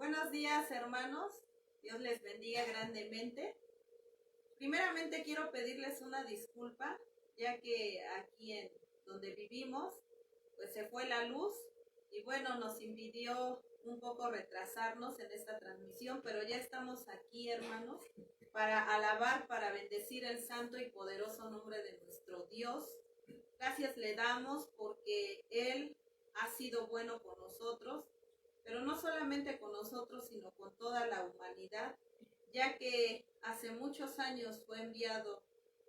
Buenos días, hermanos. Dios les bendiga grandemente. Primeramente quiero pedirles una disculpa, ya que aquí en donde vivimos, pues se fue la luz y bueno, nos impidió un poco retrasarnos en esta transmisión, pero ya estamos aquí, hermanos, para alabar, para bendecir el santo y poderoso nombre de nuestro Dios. Gracias le damos porque Él ha sido bueno con nosotros, pero no solamente con nosotros, sino con toda la humanidad, ya que hace muchos años fue enviado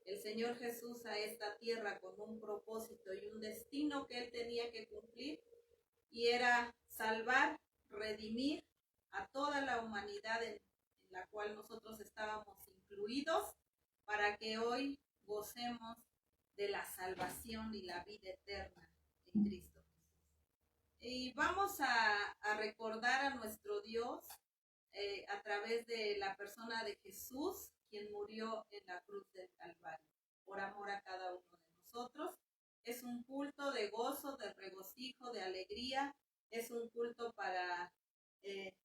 el Señor Jesús a esta tierra con un propósito y un destino que Él tenía que cumplir, y era salvar, redimir a toda la humanidad en la cual nosotros estábamos incluidos, para que hoy gocemos de la salvación y la vida eterna en Cristo. Y vamos a recordar a nuestro Dios a través de la persona de Jesús, quien murió en la cruz del Calvario, por amor a cada uno de nosotros. Es un culto de gozo, de regocijo, de alegría. Es un culto para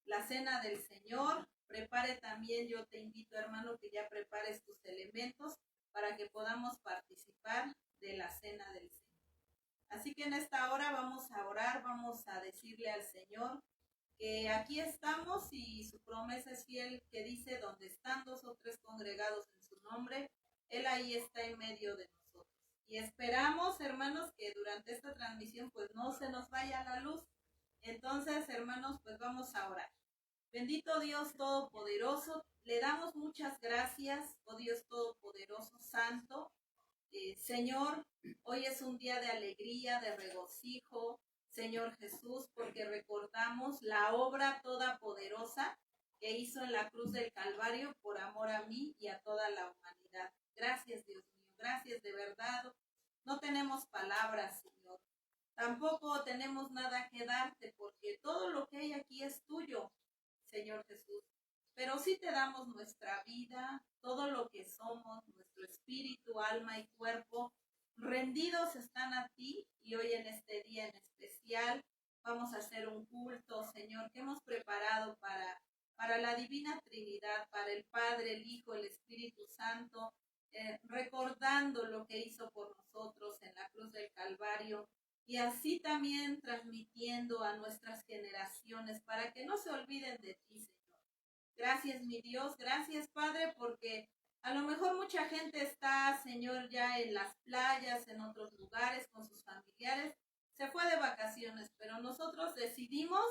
la cena del Señor. Prepare también, yo te invito, hermano, que ya prepares tus elementos para que podamos participar de la cena del Señor. Así que en esta hora vamos a orar, vamos a decirle al Señor que aquí estamos y su promesa es fiel, que dice: donde están 2 o 3 congregados en su nombre, Él ahí está en medio de nosotros. Y esperamos, hermanos, que durante esta transmisión pues no se nos vaya la luz. Entonces, hermanos, pues vamos a orar. Bendito Dios Todopoderoso, le damos muchas gracias, oh Dios Todopoderoso, Santo. Señor, hoy es un día de alegría, de regocijo, Señor Jesús, porque recordamos la obra toda poderosa que hizo en la cruz del Calvario por amor a mí y a toda la humanidad. Gracias, Dios mío, gracias de verdad. No tenemos palabras, Señor. Tampoco tenemos nada que darte, porque todo lo que hay aquí es tuyo, Señor Jesús. Pero sí te damos nuestra vida, todo lo que somos, nuestro espíritu, alma y cuerpo, rendidos están a ti. Y hoy en este día en especial vamos a hacer un culto, Señor, que hemos preparado para la Divina Trinidad, para el Padre, el Hijo, el Espíritu Santo, recordando lo que hizo por nosotros en la cruz del Calvario, y así también transmitiendo a nuestras generaciones para que no se olviden de ti, Señor. Gracias, mi Dios, gracias, Padre, porque a lo mejor mucha gente está, Señor, ya en las playas, en otros lugares, con sus familiares, se fue de vacaciones, pero nosotros decidimos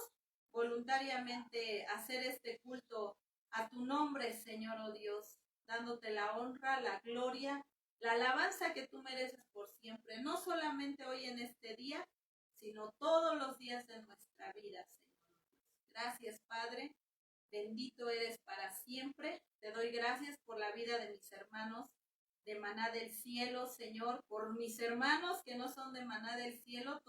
voluntariamente hacer este culto a tu nombre, Señor, oh Dios, dándote la honra, la gloria, la alabanza que tú mereces por siempre, no solamente hoy en este día, sino todos los días de nuestra vida, Señor. Gracias, Padre. Bendito eres para siempre. Te doy gracias por la vida de mis hermanos de Maná del Cielo, Señor, por mis hermanos que no son de Maná del Cielo,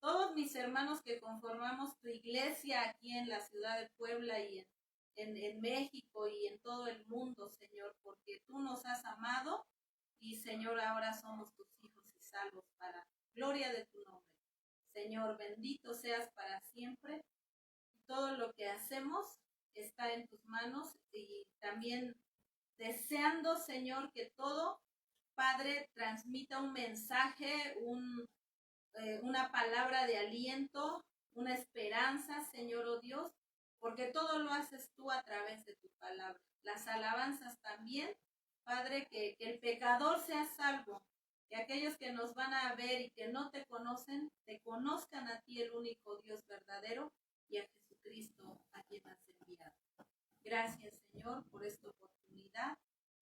todos mis hermanos que conformamos tu iglesia aquí en la ciudad de Puebla y en México y en todo el mundo, Señor, porque tú nos has amado y, Señor, ahora somos tus hijos y salvos para gloria de tu nombre. Señor, bendito seas para siempre. Todo lo que hacemos está en tus manos, y también deseando, Señor, que todo, Padre, transmita un mensaje, una palabra de aliento, una esperanza, Señor, oh Dios, porque todo lo haces tú a través de tu palabra. Las alabanzas también, Padre, que el pecador sea salvo, que aquellos que nos van a ver y que no te conocen, te conozcan a ti, el único Dios verdadero, y a Jesucristo, a quien has enviado. Gracias, Señor, por esta oportunidad.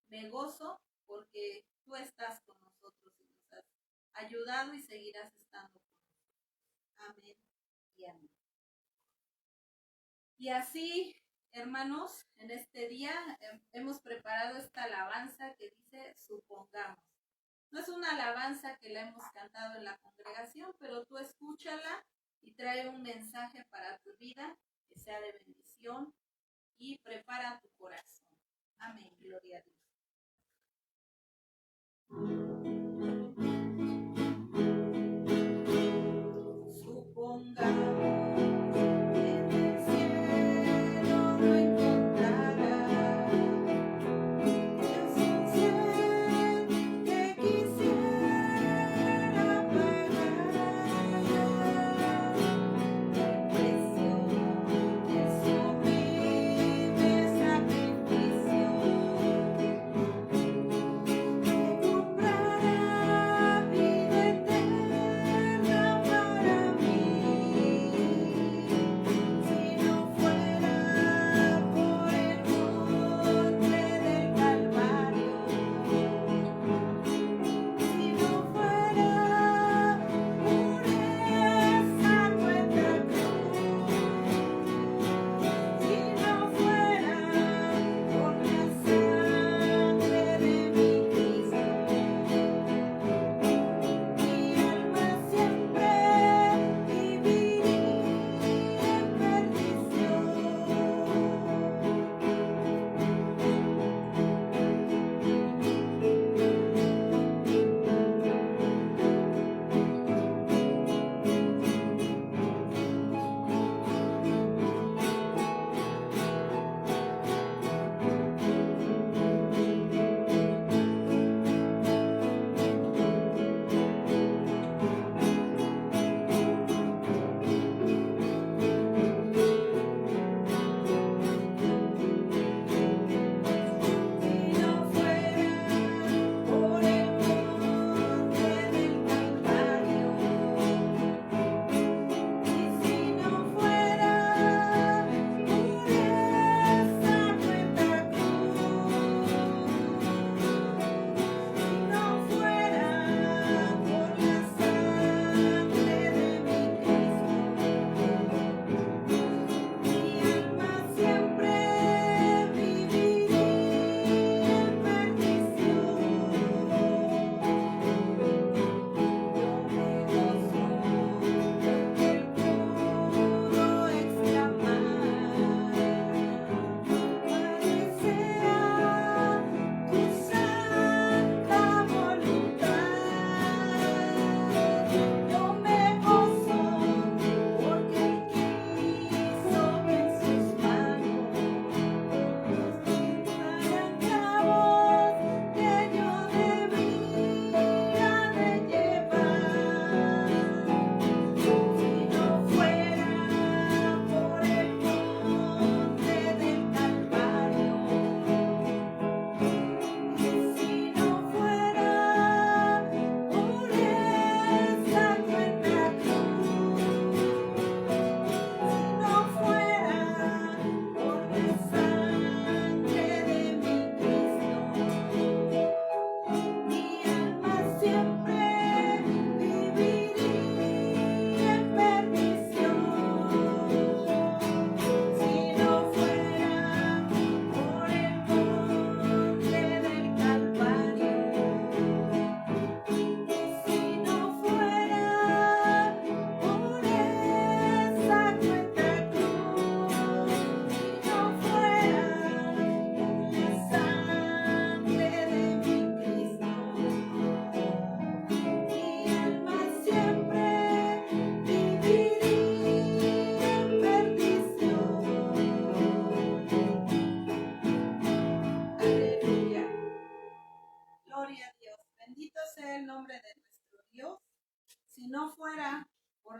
Me gozo porque tú estás con nosotros y nos has ayudado y seguirás estando con nosotros. Amén y amén. Y así, hermanos, en este día hemos preparado esta alabanza que dice: supongamos. No es una alabanza que la hemos cantado en la congregación, pero tú escúchala y trae un mensaje para tu vida que sea de bendición, y prepara tu corazón. Amén, gloria a Dios. Supongamos que en el cielo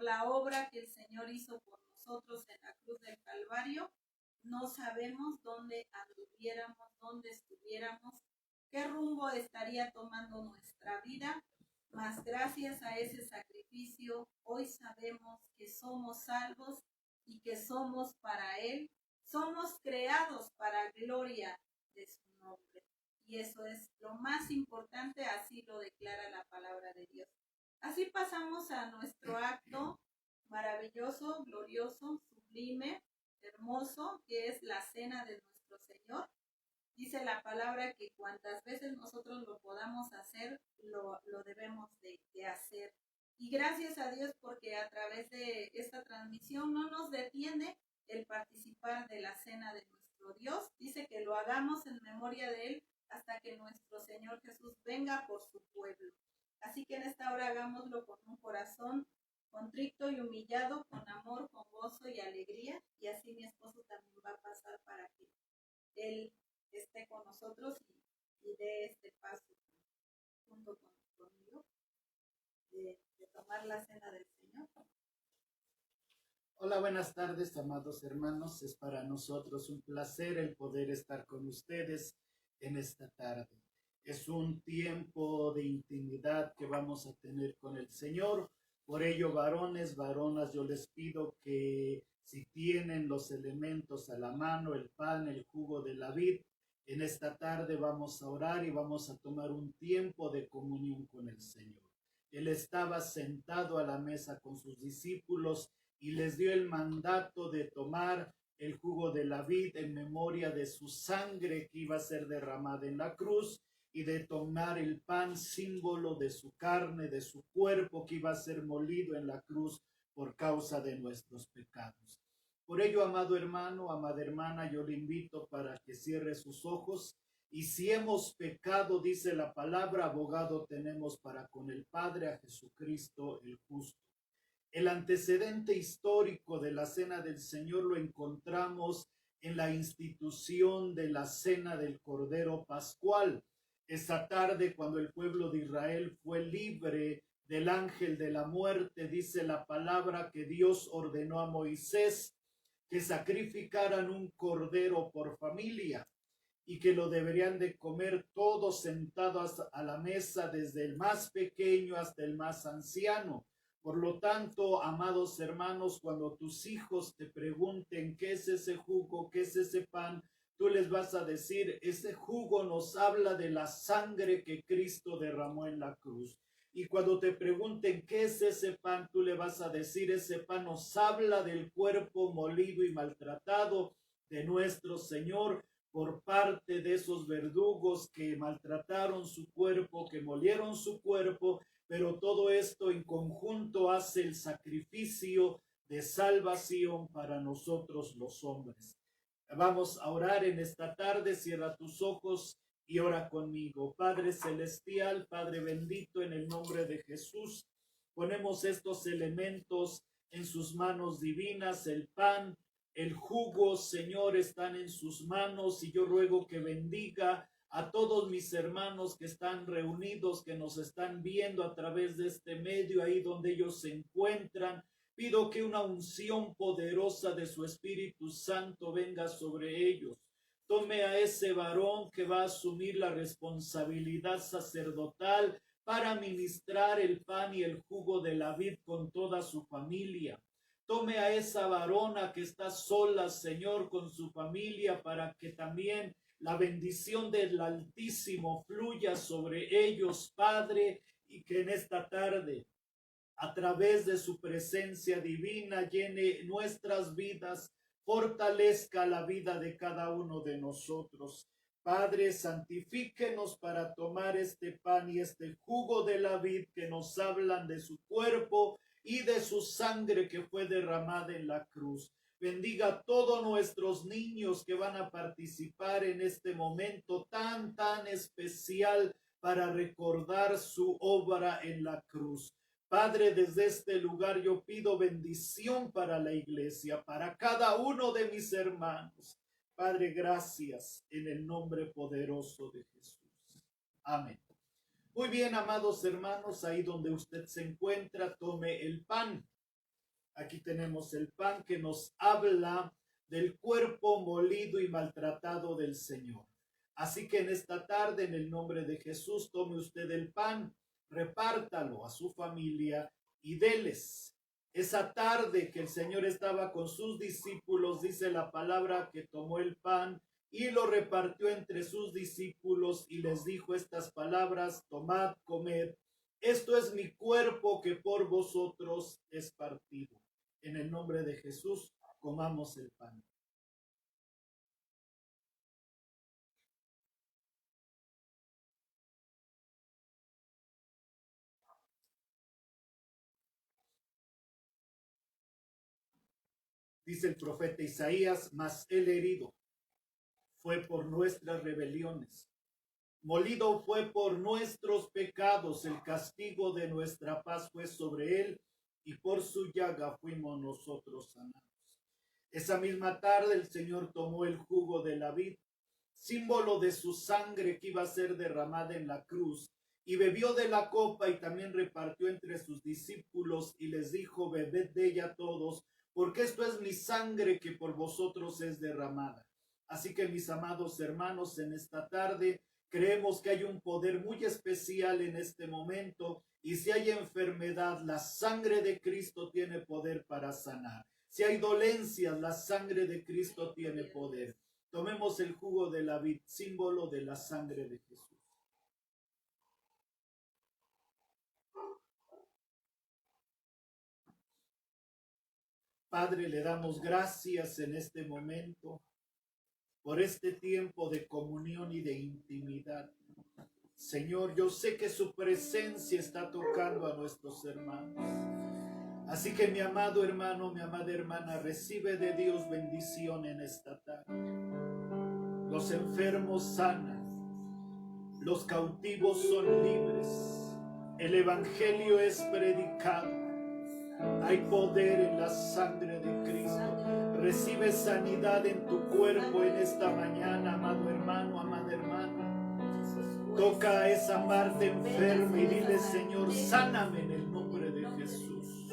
la obra que el Señor hizo por nosotros en la cruz del Calvario, no sabemos dónde anduviéramos, dónde estuviéramos, qué rumbo estaría tomando nuestra vida, mas gracias a ese sacrificio hoy sabemos que somos salvos y que somos para Él, somos creados para gloria de su nombre. Y eso es lo más importante, así lo declara la palabra de Dios. Así pasamos a nuestro acto maravilloso, glorioso, sublime, hermoso, que es la cena de nuestro Señor. Dice la palabra que cuantas veces nosotros lo podamos hacer, lo debemos de hacer. Y gracias a Dios porque a través de esta transmisión no nos detiene el participar de la cena de nuestro Dios. Dice que lo hagamos en memoria de Él hasta que nuestro Señor Jesús venga por su pueblo. Así que en esta hora hagámoslo con un corazón contrito y humillado, con amor, con gozo y alegría. Y así mi esposo también va a pasar para que Él esté con nosotros y dé este paso junto conmigo de tomar la cena del Señor. Hola, buenas tardes, amados hermanos. Es para nosotros un placer el poder estar con ustedes en esta tarde. Es un tiempo de intimidad que vamos a tener con el Señor. Por ello, varones, varonas, yo les pido que si tienen los elementos a la mano, el pan, el jugo de la vid, en esta tarde vamos a orar y vamos a tomar un tiempo de comunión con el Señor. Él estaba sentado a la mesa con sus discípulos y les dio el mandato de tomar el jugo de la vid en memoria de su sangre que iba a ser derramada en la cruz y de tomar el pan, símbolo de su carne, de su cuerpo que iba a ser molido en la cruz por causa de nuestros pecados. Por ello, amado hermano, amada hermana, yo le invito para que cierre sus ojos. Y si hemos pecado, dice la palabra, abogado tenemos para con el Padre, a Jesucristo el justo. El antecedente histórico de la Cena del Señor lo encontramos en la institución de la Cena del Cordero Pascual. Esa tarde, cuando el pueblo de Israel fue libre del ángel de la muerte, dice la palabra que Dios ordenó a Moisés que sacrificaran un cordero por familia y que lo deberían de comer todos sentados a la mesa, desde el más pequeño hasta el más anciano. Por lo tanto, amados hermanos, cuando tus hijos te pregunten qué es ese jugo, qué es ese pan, tú les vas a decir, ese jugo nos habla de la sangre que Cristo derramó en la cruz. Y cuando te pregunten qué es ese pan, tú le vas a decir, ese pan nos habla del cuerpo molido y maltratado de nuestro Señor por parte de esos verdugos que maltrataron su cuerpo, que molieron su cuerpo, pero todo esto en conjunto hace el sacrificio de salvación para nosotros los hombres. Vamos a orar en esta tarde. Cierra tus ojos y ora conmigo. Padre celestial, Padre bendito, en el nombre de Jesús, ponemos estos elementos en sus manos divinas, el pan, el jugo, Señor, están en sus manos, y yo ruego que bendiga a todos mis hermanos que están reunidos, que nos están viendo a través de este medio, ahí donde ellos se encuentran. Pido que una unción poderosa de su Espíritu Santo venga sobre ellos. Tome a ese varón que va a asumir la responsabilidad sacerdotal para ministrar el pan y el jugo de la vid con toda su familia. Tome a esa varona que está sola, Señor, con su familia, para que también la bendición del Altísimo fluya sobre ellos, Padre, y que en esta tarde, a través de su presencia divina, llene nuestras vidas, fortalezca la vida de cada uno de nosotros. Padre, santifíquenos para tomar este pan y este jugo de la vid que nos hablan de su cuerpo y de su sangre que fue derramada en la cruz. Bendiga a todos nuestros niños que van a participar en este momento tan especial para recordar su obra en la cruz. Padre, desde este lugar yo pido bendición para la iglesia, para cada uno de mis hermanos. Padre, gracias en el nombre poderoso de Jesús. Amén. Muy bien, amados hermanos, ahí donde usted se encuentra, tome el pan. Aquí tenemos el pan que nos habla del cuerpo molido y maltratado del Señor. Así que en esta tarde, en el nombre de Jesús, tome usted el pan, repártalo a su familia y déles. Esa tarde que el Señor estaba con sus discípulos, dice la palabra que tomó el pan y lo repartió entre sus discípulos y les dijo estas palabras: tomad, comed, esto es mi cuerpo que por vosotros es partido. En el nombre de Jesús, comamos el pan. Dice el profeta Isaías: mas el herido fue por nuestras rebeliones, molido fue por nuestros pecados, el castigo de nuestra paz fue sobre él, y por su llaga fuimos nosotros sanados. Esa misma tarde el Señor tomó el jugo de la vid, símbolo de su sangre que iba a ser derramada en la cruz, y bebió de la copa y también repartió entre sus discípulos y les dijo: bebed de ella todos, porque esto es mi sangre que por vosotros es derramada. Así que, mis amados hermanos, en esta tarde creemos que hay un poder muy especial en este momento, y si hay enfermedad, la sangre de Cristo tiene poder para sanar. Si hay dolencias, la sangre de Cristo tiene poder. Tomemos el jugo de la vid, símbolo de la sangre de Jesús. Padre, le damos gracias en este momento por este tiempo de comunión y de intimidad. Señor, yo sé que su presencia está tocando a nuestros hermanos. Así que, mi amado hermano, mi amada hermana, recibe de Dios bendición en esta tarde. Los enfermos sanan, los cautivos son libres, el evangelio es predicado, hay poder en la sangre de Cristo. Recibe sanidad en tu cuerpo en esta mañana, amado hermano, amada hermana. Toca a esa parte enferma y dile: Señor, sáname en el nombre de Jesús.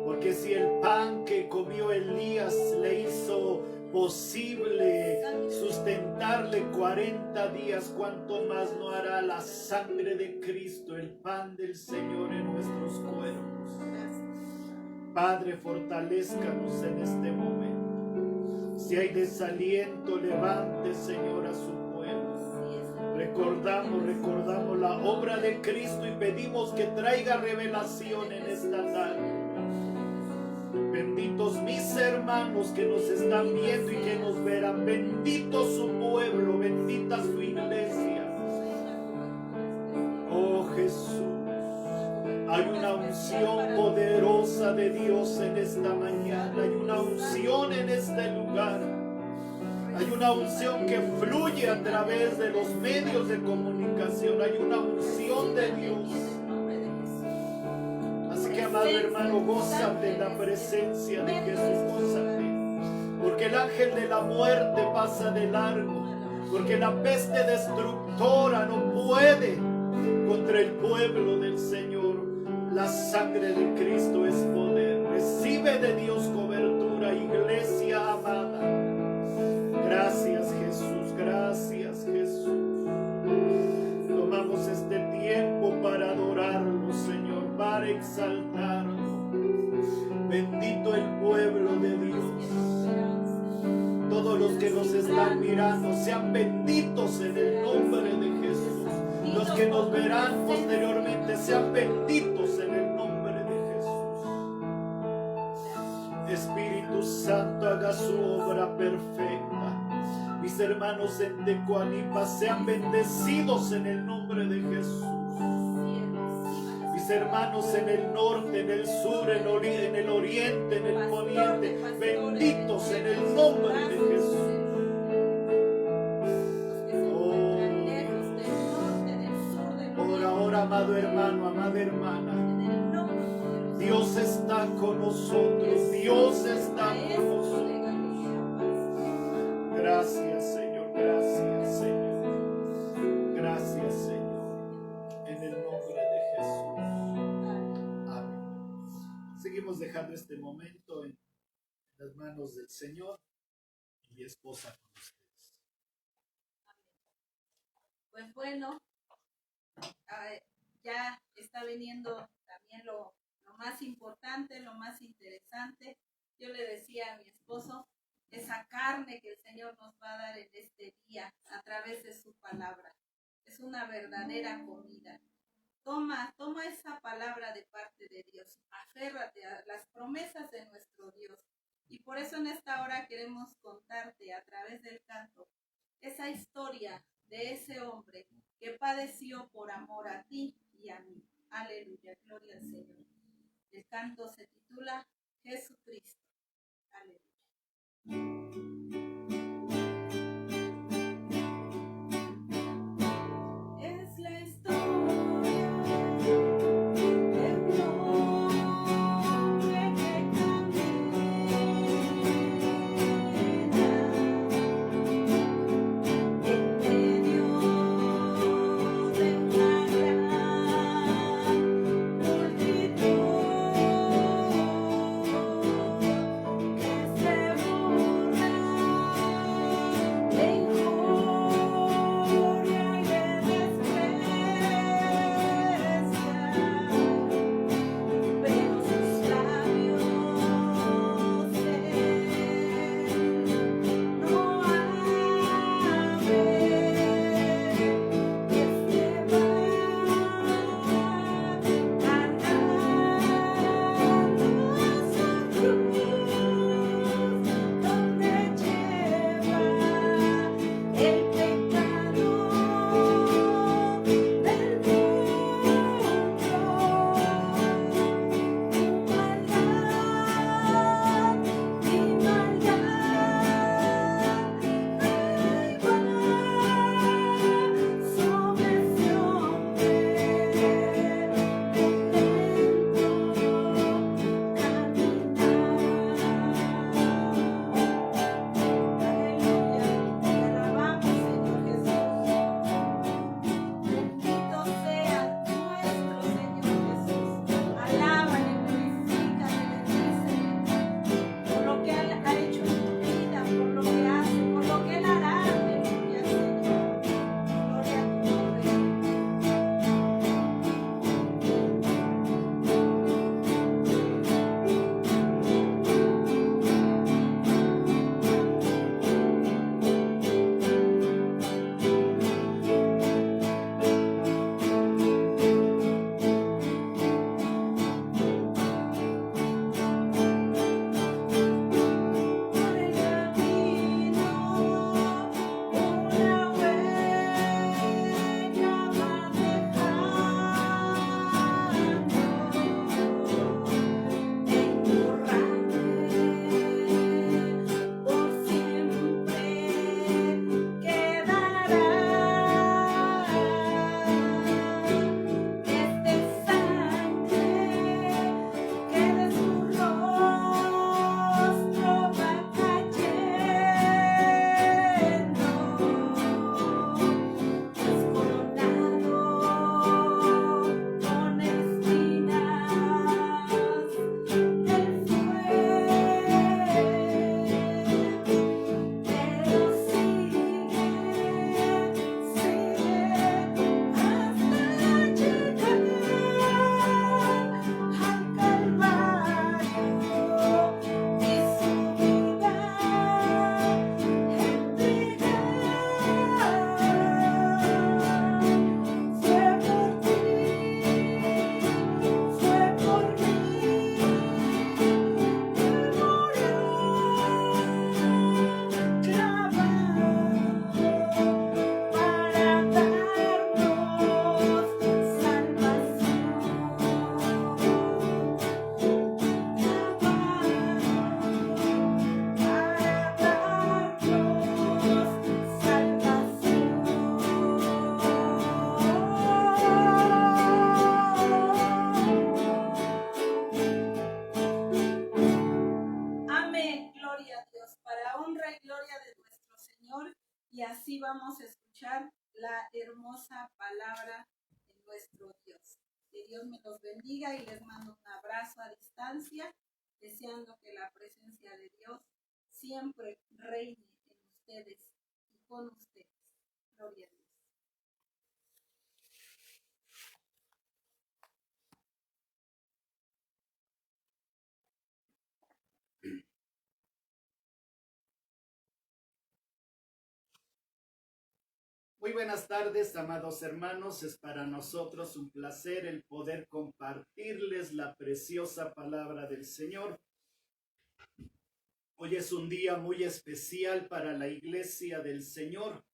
Porque si el pan que comió Elías le hizo posible sustentarle 40 días, ¿cuánto más no hará la sangre de Cristo, el pan del Señor, en nuestros cuerpos? Padre, fortalézcanos en este momento. Si hay desaliento, levante, Señor, a su pueblo. Recordamos la obra de Cristo y pedimos que traiga revelación en esta tarde. Benditos mis hermanos que nos están viendo y que nos verán. Bendito su pueblo, bendita su iglesia. Oh Jesús, hay una unción poderosa de Dios en esta mañana. Hay una unción en este lugar. Hay una unción que fluye a través de los medios de comunicación. Hay una unción de Dios. Así que, amado hermano, gózate en la presencia de Jesús, gózate. Porque el ángel de la muerte pasa de largo. Porque la peste destructora no puede contra el pueblo del Señor. La sangre de Cristo es poder. Recibe de Dios cobertura, iglesia amada. Gracias, Jesús, gracias, Jesús. Tomamos este tiempo para adorarlo, Señor, para exaltarlo. Bendito el pueblo de Dios. Todos los que nos están mirando, sean benditos en el nombre de Jesús. Los que nos verán posteriormente, sean benditos en el nombre de Jesús. Espíritu Santo, haga su obra perfecta. Mis hermanos en Tecuanipa, sean bendecidos en el nombre de Jesús. Mis hermanos en el norte, en el sur, en el oriente, en el poniente, benditos en el nombre de Jesús. Por ahora, amado hermano, amada hermana, Dios está con nosotros. Dios está con nosotros. Gracias, Señor. Gracias, Señor. Gracias, Señor. En el nombre de Jesús. Amén. dejando este momento en las manos del Señor y mi esposa con ustedes. Pues bueno, ya está viniendo también lo más importante, lo más interesante. Yo le decía a mi esposo, esa carne que el Señor nos va a dar en este día a través de su palabra. Es una verdadera comida. Toma esa palabra de parte de Dios. Aférrate a las promesas de nuestro Dios. Y por eso en esta hora queremos contarte a través del canto esa historia de ese hombre que padeció por amor a ti y a mí. Aleluya, gloria al Señor. El canto se titula Jesucristo. Aleluya. Es la historia de un hombre que camina en medio de una gran multitud que se burla de injuria y de desprecia, pero sus labios no abre, y este va cargando su cruz, donde lleva el pecado del mundo. Maldad y maldad, ahí va sobre ese hombre Aleluya, te alabamos, Señor Jesús. Bendito sea nuestro Señor Jesús. Alábale, glorifícale, bendícele por lo que Él ha hecho en tu vida, por lo que hace, por lo que Él hará. Aleluya, Señor. Gloria a tu nombre. Por el camino una huella va dejando, imborrable por siempre quedará. Este sangre que de su rostro va cayendo, es coronado con espinas del fuego, pero sigue hasta llegar al Calvario y su vida entregar. Fue por ti, fue por mí, Él murió clavado para darnos salvación. Amén, gloria a Dios, para honra y gloria de nuestro Señor. Y así vamos a escuchar la hermosa palabra de nuestro Dios. Que Dios me los bendiga y les mando un abrazo a distancia. deseando que la presencia de Dios siempre reine en ustedes y con ustedes. Gloria a Dios. Muy buenas tardes, amados hermanos. Es para nosotros un placer el poder compartirles la preciosa palabra del Señor. Hoy es un día muy especial para la iglesia del Señor,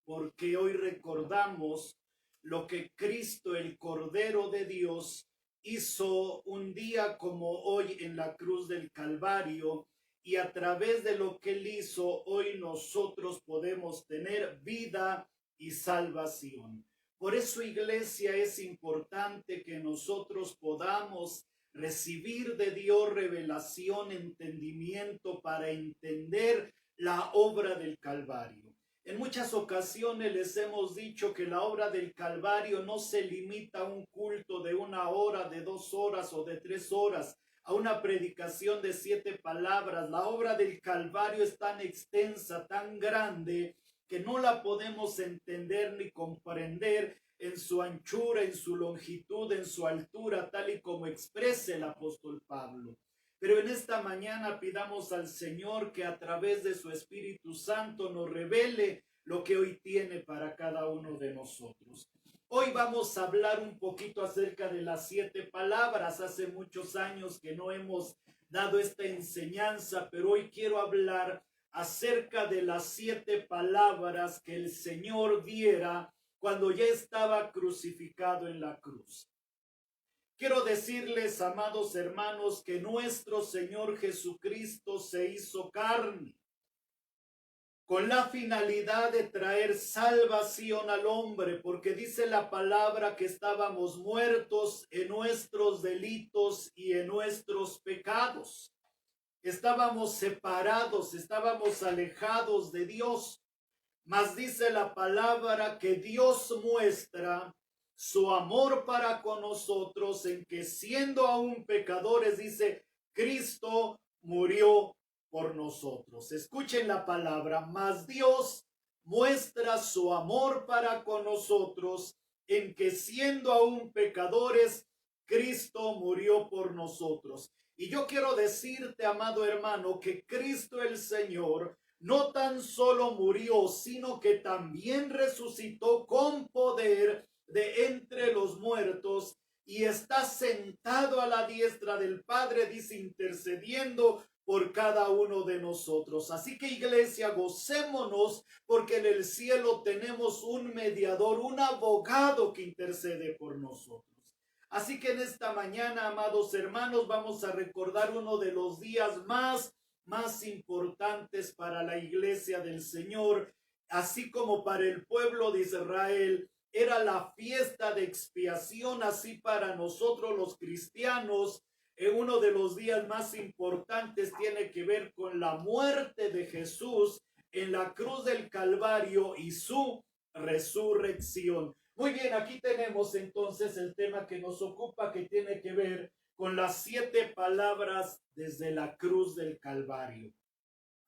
porque hoy recordamos lo que Cristo, el Cordero de Dios, hizo un día como hoy en la cruz del Calvario, y a través de lo que Él hizo, hoy nosotros podemos tener vida y salvación. Por eso, iglesia, es importante que nosotros podamos recibir de Dios revelación, entendimiento para entender la obra del Calvario. En muchas ocasiones les hemos dicho que la obra del Calvario no se limita a un culto de 1 hora, de 2 horas o de 3 horas, a una predicación de 7 palabras. La obra del Calvario es tan extensa, tan grande, que no la podemos entender ni comprender en su anchura, en su longitud, en su altura, tal y como expresa el apóstol Pablo. Pero en esta mañana pidamos al Señor que a través de su Espíritu Santo nos revele lo que hoy tiene para cada uno de nosotros. Hoy vamos a hablar un poquito acerca de las 7 palabras. Hace muchos años que no hemos dado esta enseñanza, pero hoy quiero hablar acerca de las 7 palabras que el Señor diera cuando ya estaba crucificado en la cruz. Quiero decirles, amados hermanos, que nuestro Señor Jesucristo se hizo carne con la finalidad de traer salvación al hombre, porque dice la palabra que estábamos muertos en nuestros delitos y en nuestros pecados. Estábamos separados, estábamos alejados de Dios, mas dice la palabra que Dios muestra su amor para con nosotros en que siendo aún pecadores, dice, Cristo murió por nosotros. Escuchen la palabra, mas Dios muestra su amor para con nosotros en que siendo aún pecadores, Cristo murió por nosotros. Y yo quiero decirte, amado hermano, que Cristo el Señor no tan solo murió, sino que también resucitó con poder de entre los muertos y está sentado a la diestra del Padre, dice, intercediendo por cada uno de nosotros. Así que, iglesia, gocémonos porque en el cielo tenemos un mediador, un abogado que intercede por nosotros. Así que en esta mañana, amados hermanos, vamos a recordar uno de los días más importantes para la iglesia del Señor, así como para el pueblo de Israel. Era la fiesta de expiación, así para nosotros los cristianos. Uno de los días más importantes tiene que ver con la muerte de Jesús en la cruz del Calvario y su resurrección. Muy bien, aquí tenemos entonces el tema que nos ocupa, que tiene que ver con las 7 palabras desde la cruz del Calvario.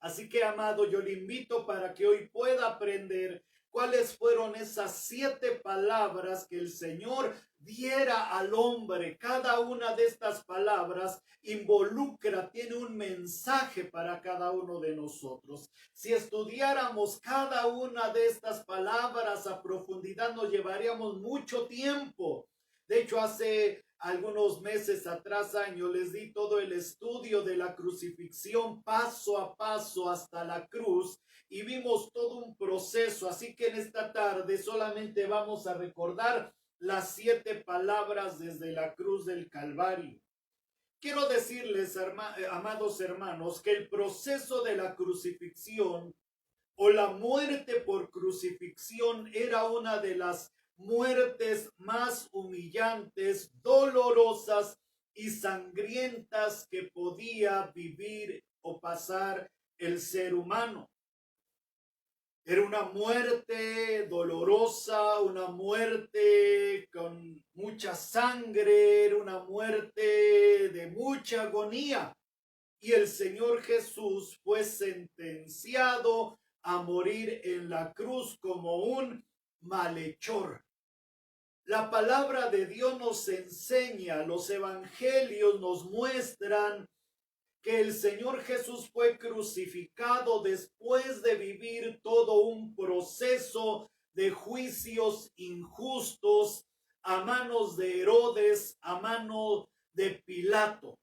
Así que, amado, yo le invito para que hoy pueda aprender cuáles fueron esas 7 palabras que el Señor diera al hombre. Cada una de estas palabras involucra, tiene un mensaje para cada uno de nosotros. Si estudiáramos cada una de estas palabras a profundidad, nos llevaríamos mucho tiempo. De hecho, hace algunos meses atrás, años, les di todo el estudio de la crucifixión paso a paso hasta la cruz y vimos todo un proceso. Así que en esta tarde solamente vamos a recordar las 7 palabras desde la cruz del Calvario. Quiero decirles, amados hermanos, que el proceso de la crucifixión o la muerte por crucifixión era una de las muertes más humillantes, dolorosas y sangrientas que podía vivir o pasar el ser humano. Era una muerte dolorosa, una muerte con mucha sangre, era una muerte de mucha agonía. y el Señor Jesús fue sentenciado a morir en la cruz como un malhechor. La palabra de Dios nos enseña, los evangelios nos muestran que el Señor Jesús fue crucificado después de vivir todo un proceso de juicios injustos a manos de Herodes, a manos de Pilato.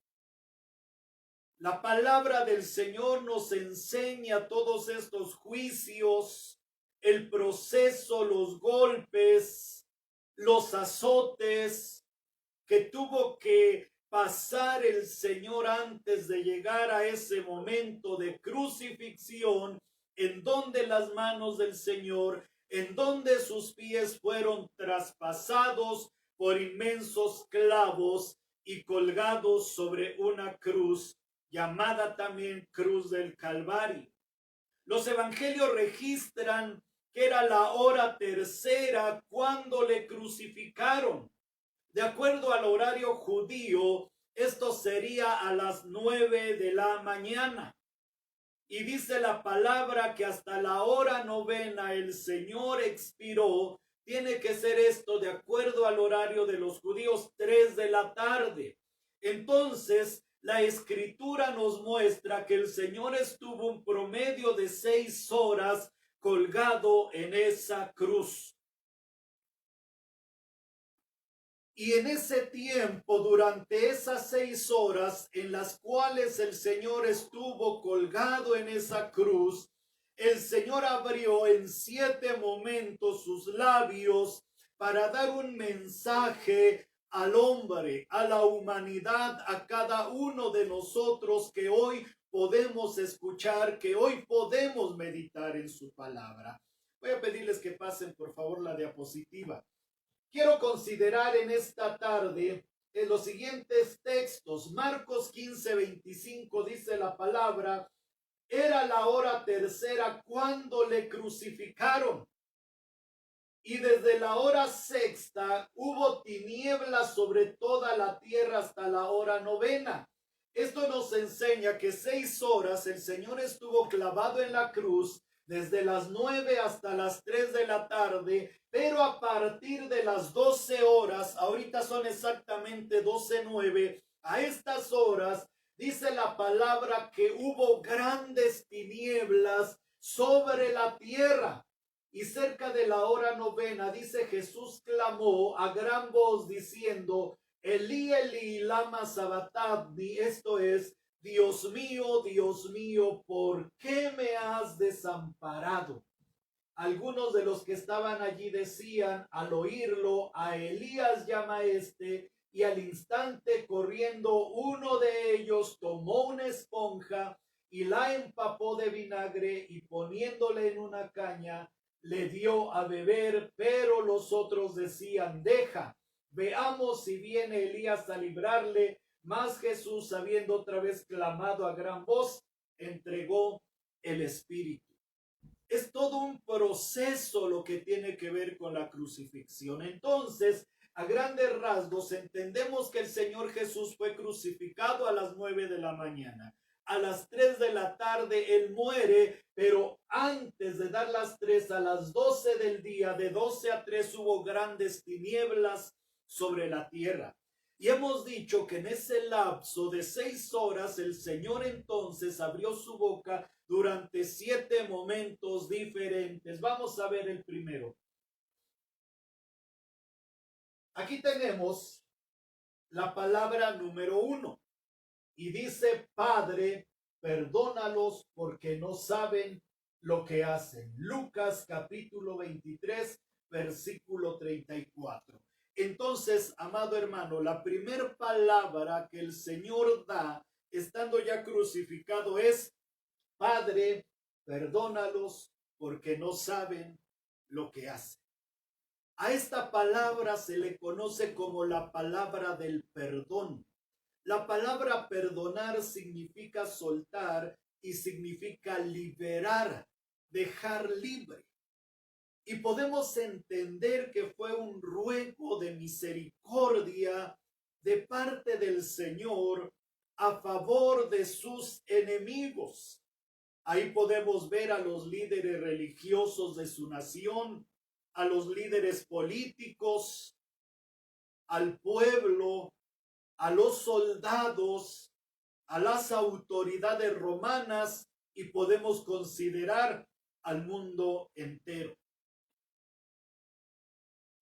La palabra del Señor nos enseña todos estos juicios, el proceso, los golpes, los azotes que tuvo que pasar el Señor antes de llegar a ese momento de crucifixión, en donde las manos del Señor, en donde sus pies fueron traspasados por inmensos clavos y colgados sobre una cruz, llamada también Cruz del Calvario. Los evangelios registran que era la hora tercera cuando le crucificaron. De acuerdo al horario judío, esto sería a las 9 de la mañana. Y dice la palabra que hasta la hora novena el Señor expiró. Tiene que ser esto de acuerdo al horario de los judíos, 3 de la tarde. Entonces, la escritura nos muestra que el Señor estuvo un promedio de 6 horas colgado en esa cruz. Y en ese tiempo, durante esas 6 horas en las cuales el Señor estuvo colgado en esa cruz, el Señor abrió en 7 momentos sus labios para dar un mensaje al hombre, a la humanidad, a cada uno de nosotros que hoy podemos escuchar, que hoy podemos meditar en su palabra. Voy a pedirles que pasen por favor la diapositiva. Quiero considerar en esta tarde en los siguientes textos. Marcos 15:25 dice la palabra: era la hora tercera cuando le crucificaron, y desde la hora sexta hubo tinieblas sobre toda la tierra hasta la hora novena. Esto nos enseña que 6 horas el Señor estuvo clavado en la cruz, desde las 9 hasta las 3 de la tarde, pero a partir de las 12 horas, ahorita son exactamente 12:09, a estas horas dice la palabra que hubo grandes tinieblas sobre la tierra. Y cerca de la hora novena, dice, Jesús clamó a gran voz diciendo: Elí, Elí, lama sabactani, esto es, Dios mío, ¿por qué me has desamparado? Algunos de los que estaban allí decían, al oírlo, a Elías llama este, y al instante corriendo uno de ellos tomó una esponja y la empapó de vinagre y poniéndole en una caña, le dio a beber, pero los otros decían: deja, veamos si viene Elías a librarle. Mas Jesús, habiendo otra vez clamado a gran voz, entregó el espíritu. Es todo un proceso lo que tiene que ver con la crucifixión. Entonces, a grandes rasgos, entendemos que el Señor Jesús fue crucificado a las 9 de la mañana. A las 3 de la tarde Él muere, pero antes de dar las 3, a las 12 del día, de 12 a 3 hubo grandes tinieblas sobre la tierra. Y hemos dicho que en ese lapso de 6 horas el Señor entonces abrió su boca durante 7 momentos diferentes. Vamos a ver el primero. Aquí tenemos la palabra número 1 y dice: Padre, perdónalos porque no saben lo que hacen. Lucas capítulo 23, versículo 34. Entonces, amado hermano, la primera palabra que el Señor da, estando ya crucificado, es: Padre, perdónalos porque no saben lo que hacen. A esta palabra se le conoce como la palabra del perdón. La palabra perdonar significa soltar y significa liberar, dejar libre. Y podemos entender que fue un ruego de misericordia de parte del Señor a favor de sus enemigos. Ahí podemos ver a los líderes religiosos de su nación, a los líderes políticos, al pueblo, a los soldados, a las autoridades romanas y podemos considerar al mundo entero.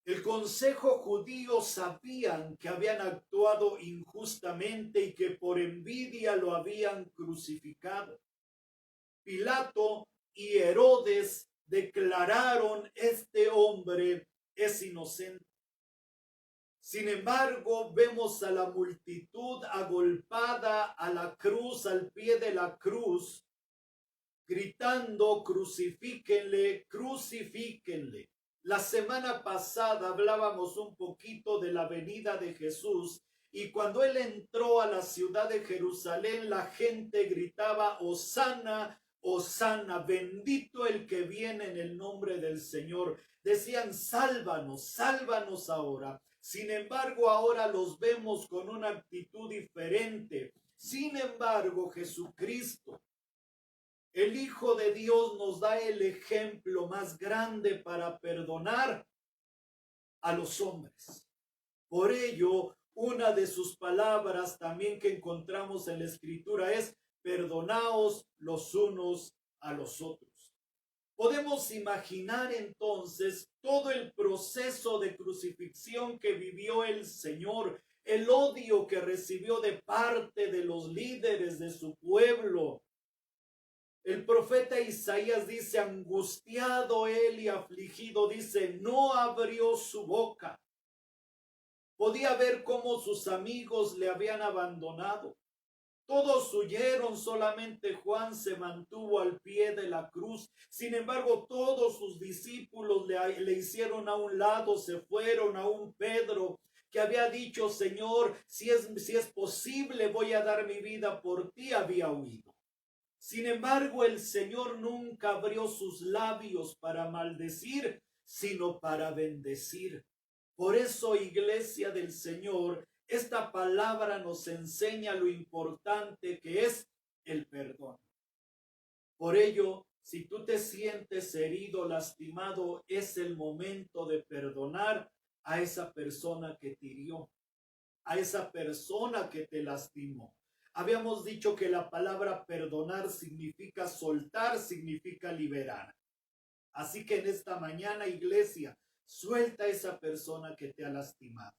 El consejo judío sabían que habían actuado injustamente y que por envidia lo habían crucificado. Pilato y Herodes declararon: este hombre es inocente. Sin embargo, vemos a la multitud agolpada a la cruz, al pie de la cruz, gritando: crucifíquenle, crucifíquenle. La semana pasada hablábamos un poquito de la venida de Jesús y cuando él entró a la ciudad de Jerusalén, la gente gritaba: Hosana, Hosana, bendito el que viene en el nombre del Señor. Decían: sálvanos, sálvanos ahora. Sin embargo, ahora los vemos con una actitud diferente. Sin embargo, Jesucristo, el Hijo de Dios, nos da el ejemplo más grande para perdonar a los hombres. Por ello, una de sus palabras también que encontramos en la Escritura es: perdonaos los unos a los otros. Podemos imaginar entonces todo el proceso de crucifixión que vivió el Señor, el odio que recibió de parte de los líderes de su pueblo. El profeta Isaías dice: angustiado él y afligido, dice, no abrió su boca. Podía ver cómo sus amigos le habían abandonado. Todos huyeron, solamente Juan se mantuvo al pie de la cruz. Sin embargo, todos sus discípulos le hicieron a un lado, se fueron. Aún Pedro, que había dicho: Señor, si es posible, voy a dar mi vida por ti, había huido. Sin embargo, el Señor nunca abrió sus labios para maldecir, sino para bendecir. Por eso, Iglesia del Señor, esta palabra nos enseña lo importante que es el perdón. Por ello, si tú te sientes herido, lastimado, es el momento de perdonar a esa persona que te hirió, a esa persona que te lastimó. Habíamos dicho que la palabra perdonar significa soltar, significa liberar. Así que en esta mañana, iglesia, suelta a esa persona que te ha lastimado.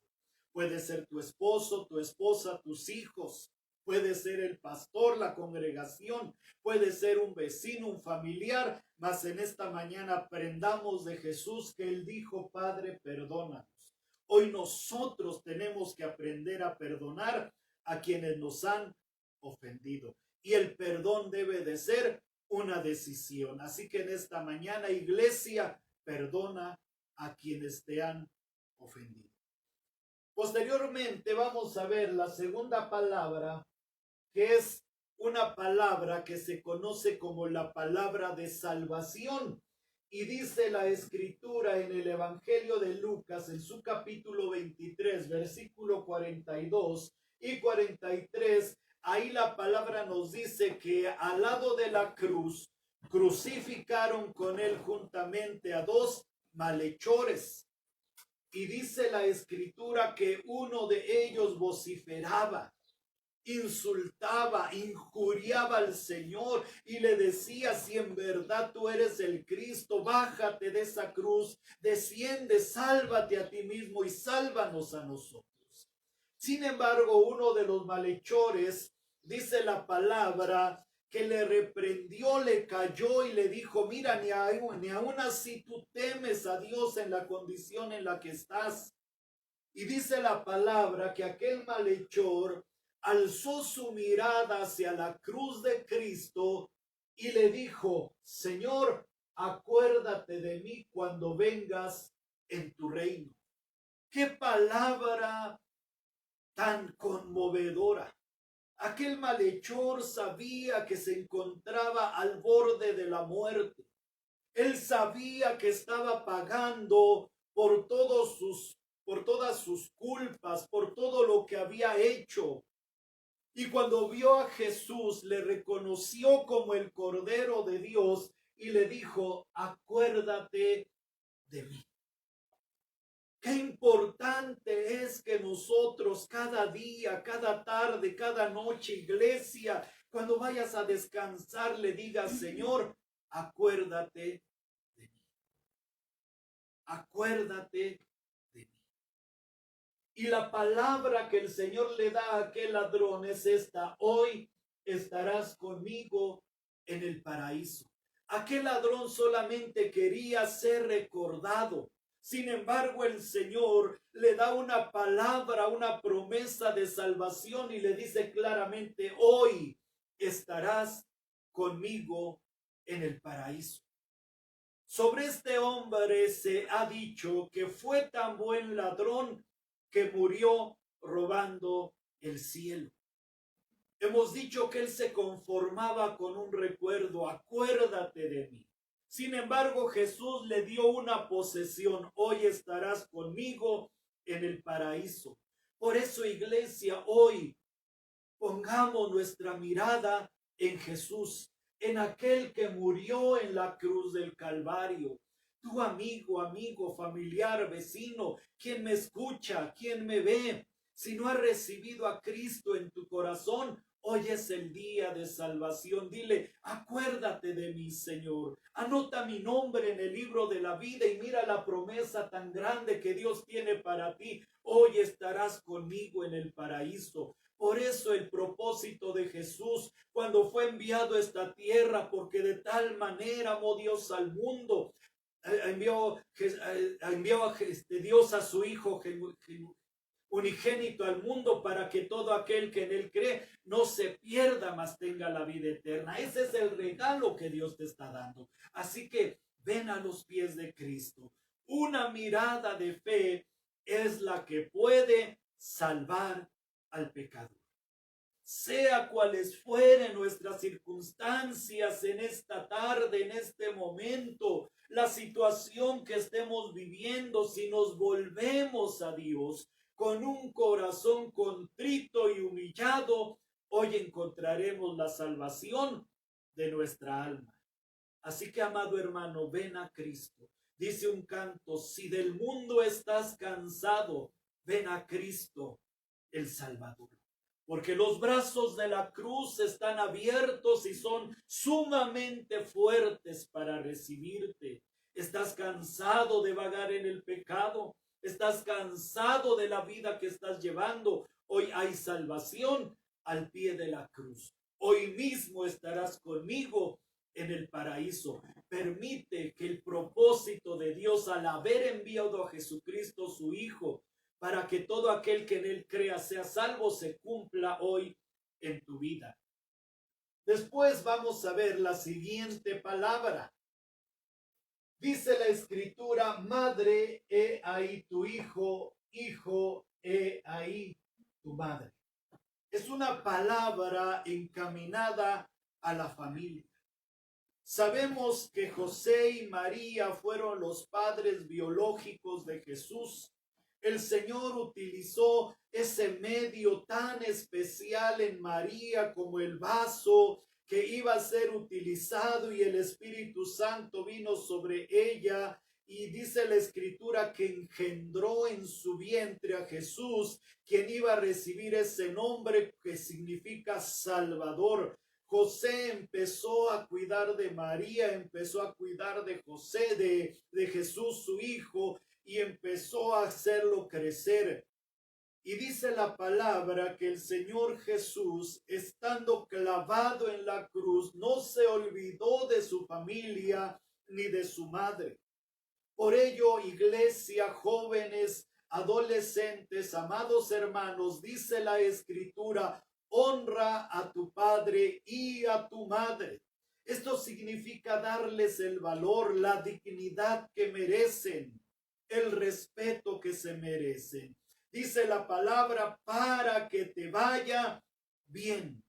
Puede ser tu esposo, tu esposa, tus hijos. Puede ser el pastor, la congregación. Puede ser un vecino, un familiar. Mas en esta mañana aprendamos de Jesús que Él dijo: Padre, perdónanos. Hoy nosotros tenemos que aprender a perdonar a quienes nos han ofendido. Y el perdón debe de ser una decisión. Así que en esta mañana, iglesia, perdona a quienes te han ofendido. Posteriormente vamos a ver la segunda palabra, que es una palabra que se conoce como la palabra de salvación. Y dice la Escritura en el Evangelio de Lucas, en su capítulo 23, versículo 42 y 43, ahí la palabra nos dice que al lado de la cruz crucificaron con él juntamente a dos malhechores. Y dice la Escritura que uno de ellos vociferaba, insultaba, injuriaba al Señor y le decía: si en verdad tú eres el Cristo, bájate de esa cruz, desciende, sálvate a ti mismo y sálvanos a nosotros. Sin embargo, uno de los malhechores, dice la palabra, que le reprendió, le cayó y le dijo: mira, ni aún así tú temes a Dios en la condición en la que estás. Y dice la palabra que aquel malhechor alzó su mirada hacia la cruz de Cristo y le dijo: Señor, acuérdate de mí cuando vengas en tu reino. ¡Qué palabra tan conmovedora! Aquel malhechor sabía que se encontraba al borde de la muerte. Él sabía que estaba pagando por todas sus culpas, por todo lo que había hecho. Y cuando vio a Jesús, le reconoció como el Cordero de Dios y le dijo, acuérdate de mí. Qué importante es que nosotros cada día, cada tarde, cada noche, iglesia, cuando vayas a descansar, le digas, Señor, acuérdate de mí. Acuérdate de mí. Y la palabra que el Señor le da a aquel ladrón es esta: hoy estarás conmigo en el paraíso. Aquel ladrón solamente quería ser recordado. Sin embargo, el Señor le da una palabra, una promesa de salvación y le dice claramente, hoy estarás conmigo en el paraíso. Sobre este hombre se ha dicho que fue tan buen ladrón que murió robando el cielo. Hemos dicho que él se conformaba con un recuerdo, acuérdate de mí. Sin embargo, Jesús le dio una posesión, hoy estarás conmigo en el paraíso. Por eso, iglesia, hoy pongamos nuestra mirada en Jesús, en aquel que murió en la cruz del Calvario. Tu amigo, familiar, vecino, quien me escucha, quien me ve, si no has recibido a Cristo en tu corazón, hoy es el día de salvación. Dile, acuérdate de mí, Señor. Anota mi nombre en el libro de la vida y mira la promesa tan grande que Dios tiene para ti. Hoy estarás conmigo en el paraíso. Por eso el propósito de Jesús cuando fue enviado a esta tierra, porque de tal manera amó Dios al mundo, envió Dios a su Hijo unigénito al mundo para que todo aquel que en él cree no se pierda, mas tenga la vida eterna. Ese es el regalo que Dios te está dando. Así que ven a los pies de Cristo. Una mirada de fe es la que puede salvar al pecador. Sea cuales fueren nuestras circunstancias en esta tarde, en este momento, la situación que estemos viviendo, si nos volvemos a Dios con un corazón contrito y humillado, hoy encontraremos la salvación de nuestra alma. Así que, amado hermano, ven a Cristo. Dice un canto, si del mundo estás cansado, ven a Cristo, el Salvador. Porque los brazos de la cruz están abiertos y son sumamente fuertes para recibirte. ¿Estás cansado de vagar en el pecado? ¿Estás cansado de la vida que estás llevando? Hoy hay salvación al pie de la cruz. Hoy mismo estarás conmigo en el paraíso. Permite que el propósito de Dios al haber enviado a Jesucristo su Hijo, para que todo aquel que en él crea sea salvo, se cumpla hoy en tu vida. Después vamos a ver la siguiente palabra. Dice la Escritura, madre, he ahí tu hijo, hijo, he ahí tu madre. Es una palabra encaminada a la familia. Sabemos que José y María fueron los padres biológicos de Jesús. El Señor utilizó ese medio tan especial en María como el vaso que iba a ser utilizado, y el Espíritu Santo vino sobre ella, y dice la Escritura que engendró en su vientre a Jesús, quien iba a recibir ese nombre que significa Salvador. José empezó a cuidar de María, empezó a cuidar de José, de Jesús su hijo, y empezó a hacerlo crecer. Y dice la palabra que el Señor Jesús, estando clavado en la cruz, no se olvidó de su familia ni de su madre. Por ello, iglesia, jóvenes, adolescentes, amados hermanos, dice la Escritura, honra a tu padre y a tu madre. Esto significa darles el valor, la dignidad que merecen, el respeto que se merecen. Dice la palabra, para que te vaya bien.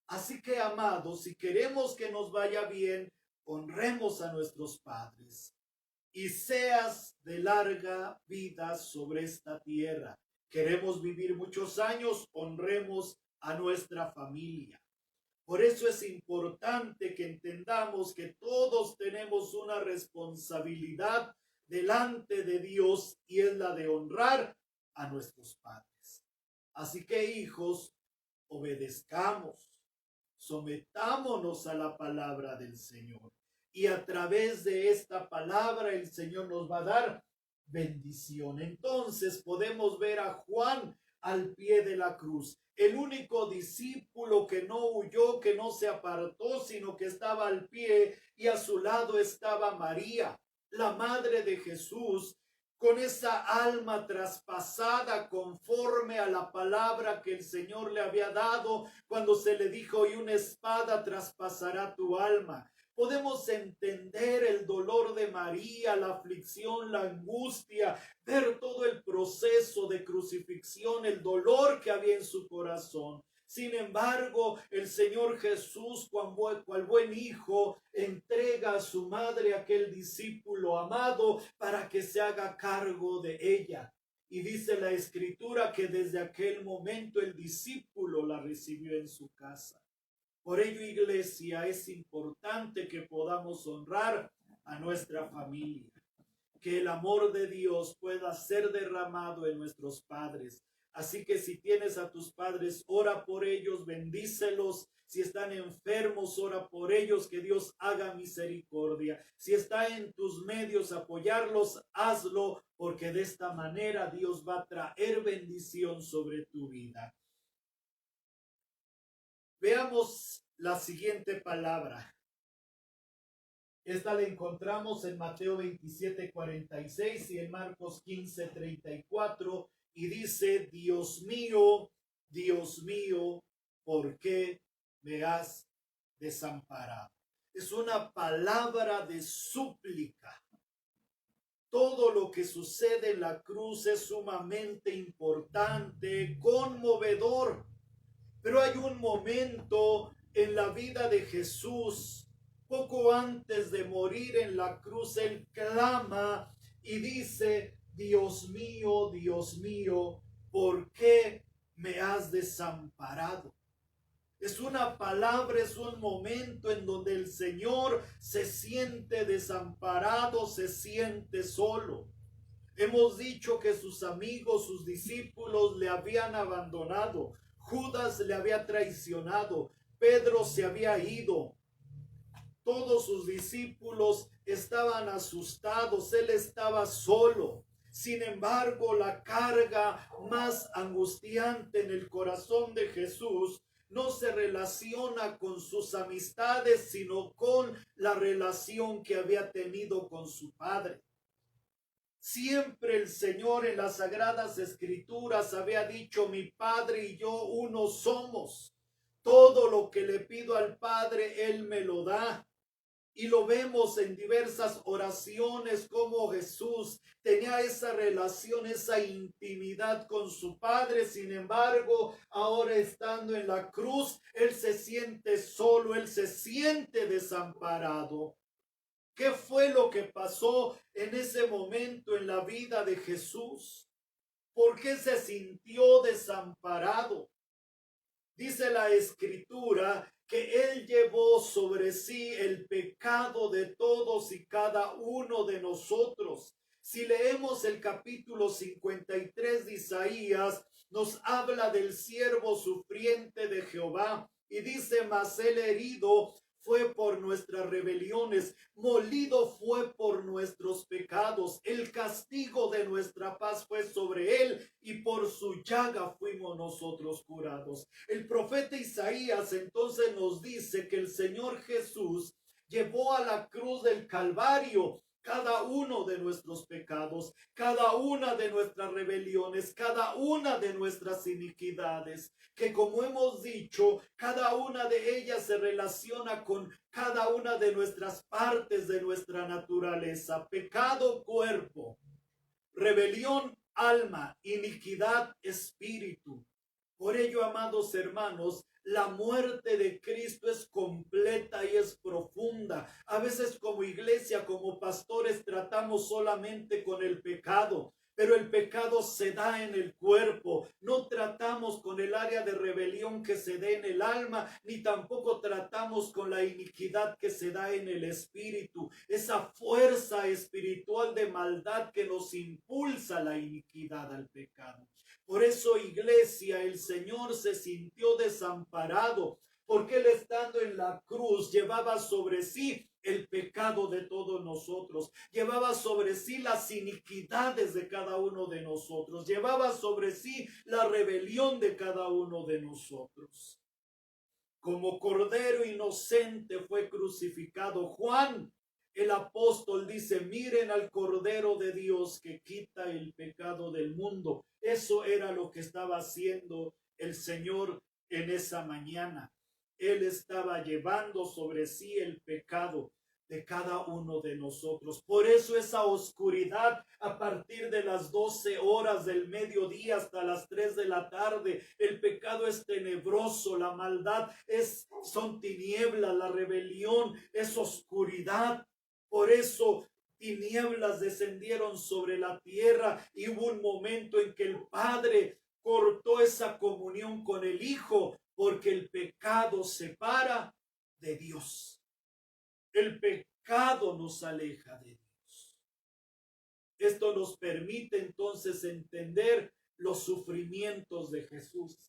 Así que, amados, si queremos que nos vaya bien, honremos a nuestros padres y seas de larga vida sobre esta tierra. Queremos vivir muchos años, honremos a nuestra familia. Por eso es importante que entendamos que todos tenemos una responsabilidad delante de Dios y es la de honrar a nuestros padres. Así que, hijos, obedezcamos, sometámonos a la palabra del Señor. Y a través de esta palabra el Señor nos va a dar bendición. Entonces podemos ver a Juan al pie de la cruz, el único discípulo que no huyó, que no se apartó, sino que estaba al pie, y a su lado estaba María, la madre de Jesús, con esa alma traspasada conforme a la palabra que el Señor le había dado cuando se le dijo: y una espada traspasará tu alma. Podemos entender el dolor de María, la aflicción, la angustia, ver todo el proceso de crucifixión, el dolor que había en su corazón. Sin embargo, el Señor Jesús, cual buen hijo, entrega a su madre, a aquel discípulo amado, para que se haga cargo de ella. Y dice la Escritura que desde aquel momento el discípulo la recibió en su casa. Por ello, iglesia, es importante que podamos honrar a nuestra familia, que el amor de Dios pueda ser derramado en nuestros padres. Así que si tienes a tus padres, ora por ellos, bendícelos. Si están enfermos, ora por ellos, que Dios haga misericordia. Si está en tus medios apoyarlos, hazlo, porque de esta manera Dios va a traer bendición sobre tu vida. Veamos la siguiente palabra. Esta la encontramos en Mateo 27:46 y en Marcos 15:34, y dice: Dios mío, ¿por qué me has desamparado? Es una palabra de súplica. Todo lo que sucede en la cruz es sumamente importante, conmovedor. Pero hay un momento en la vida de Jesús, poco antes de morir en la cruz, él clama y dice: Dios mío, ¿por qué me has desamparado? Es una palabra, es un momento en donde el Señor se siente desamparado, se siente solo. Hemos dicho que sus amigos, sus discípulos le habían abandonado. Judas le había traicionado, Pedro se había ido, todos sus discípulos estaban asustados, él estaba solo. Sin embargo, la carga más angustiante en el corazón de Jesús no se relaciona con sus amistades, sino con la relación que había tenido con su Padre. Siempre el Señor en las Sagradas Escrituras había dicho: mi Padre y yo uno somos. Todo lo que le pido al Padre, Él me lo da. Y lo vemos en diversas oraciones como Jesús tenía esa relación, esa intimidad con su Padre. Sin embargo, ahora estando en la cruz, Él se siente solo, Él se siente desamparado. ¿Qué fue lo que pasó en ese momento en la vida de Jesús? ¿Por qué se sintió desamparado? Dice la Escritura que Él llevó sobre sí el pecado de todos y cada uno de nosotros. Si leemos el capítulo 53 de Isaías, nos habla del siervo sufriente de Jehová y dice: mas Él herido fue por nuestras rebeliones, molido fue por nuestros pecados. El castigo de nuestra paz fue sobre él y por su llaga fuimos nosotros curados. El profeta Isaías entonces nos dice que el Señor Jesús llevó a la cruz del Calvario cada uno de nuestros pecados, cada una de nuestras rebeliones, cada una de nuestras iniquidades, que como hemos dicho, cada una de ellas se relaciona con cada una de nuestras partes de nuestra naturaleza: pecado, cuerpo; rebelión, alma; iniquidad, espíritu. Por ello, amados hermanos, la muerte de Cristo es completa y es profunda. A veces como iglesia, como pastores, tratamos solamente con el pecado, pero el pecado se da en el cuerpo. No tratamos con el área de rebelión que se da en el alma, ni tampoco tratamos con la iniquidad que se da en el espíritu, esa fuerza espiritual de maldad que nos impulsa a la iniquidad, al pecado. Por eso, iglesia, el Señor se sintió desamparado, porque Él, estando en la cruz, llevaba sobre sí el pecado de todos nosotros, llevaba sobre sí las iniquidades de cada uno de nosotros, llevaba sobre sí la rebelión de cada uno de nosotros. Como cordero inocente fue crucificado. Juan, el apóstol, dice: miren al Cordero de Dios que quita el pecado del mundo. Eso era lo que estaba haciendo el Señor en esa mañana. Él estaba llevando sobre sí el pecado de cada uno de nosotros. Por eso esa oscuridad a partir de las 12 horas del mediodía hasta las 3 de la tarde, el pecado es tenebroso, la maldad son tinieblas, la rebelión es oscuridad. Por eso tinieblas descendieron sobre la tierra y hubo un momento en que el Padre cortó esa comunión con el Hijo, porque el pecado separa de Dios. El pecado nos aleja de Dios. Esto nos permite entonces entender los sufrimientos de Jesús.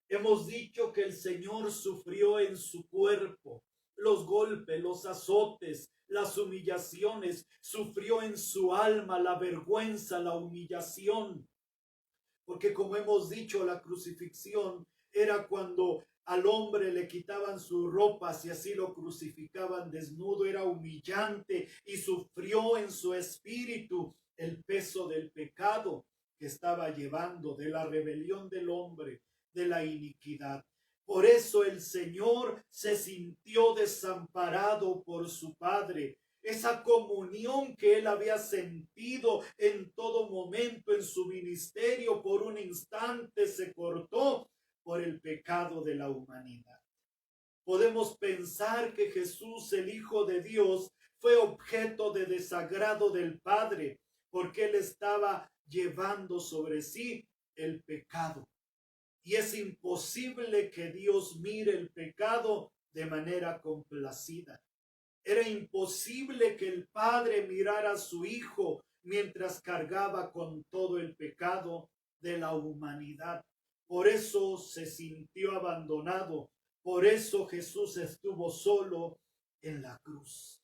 Hemos dicho que el Señor sufrió en su cuerpo los golpes, los azotes, las humillaciones. Sufrió en su alma la vergüenza, la humillación. Porque, como hemos dicho, la crucifixión era cuando al hombre le quitaban sus ropas y así lo crucificaban desnudo. Era humillante y sufrió en su espíritu el peso del pecado que estaba llevando, de la rebelión del hombre, de la iniquidad. Por eso el Señor se sintió desamparado por su Padre. Esa comunión que él había sentido en todo momento en su ministerio, por un instante se cortó por el pecado de la humanidad. Podemos pensar que Jesús, el Hijo de Dios, fue objeto de desagrado del Padre, porque él estaba llevando sobre sí el pecado. Y es imposible que Dios mire el pecado de manera complacida. Era imposible que el Padre mirara a su Hijo mientras cargaba con todo el pecado de la humanidad. Por eso se sintió abandonado. Por eso Jesús estuvo solo en la cruz.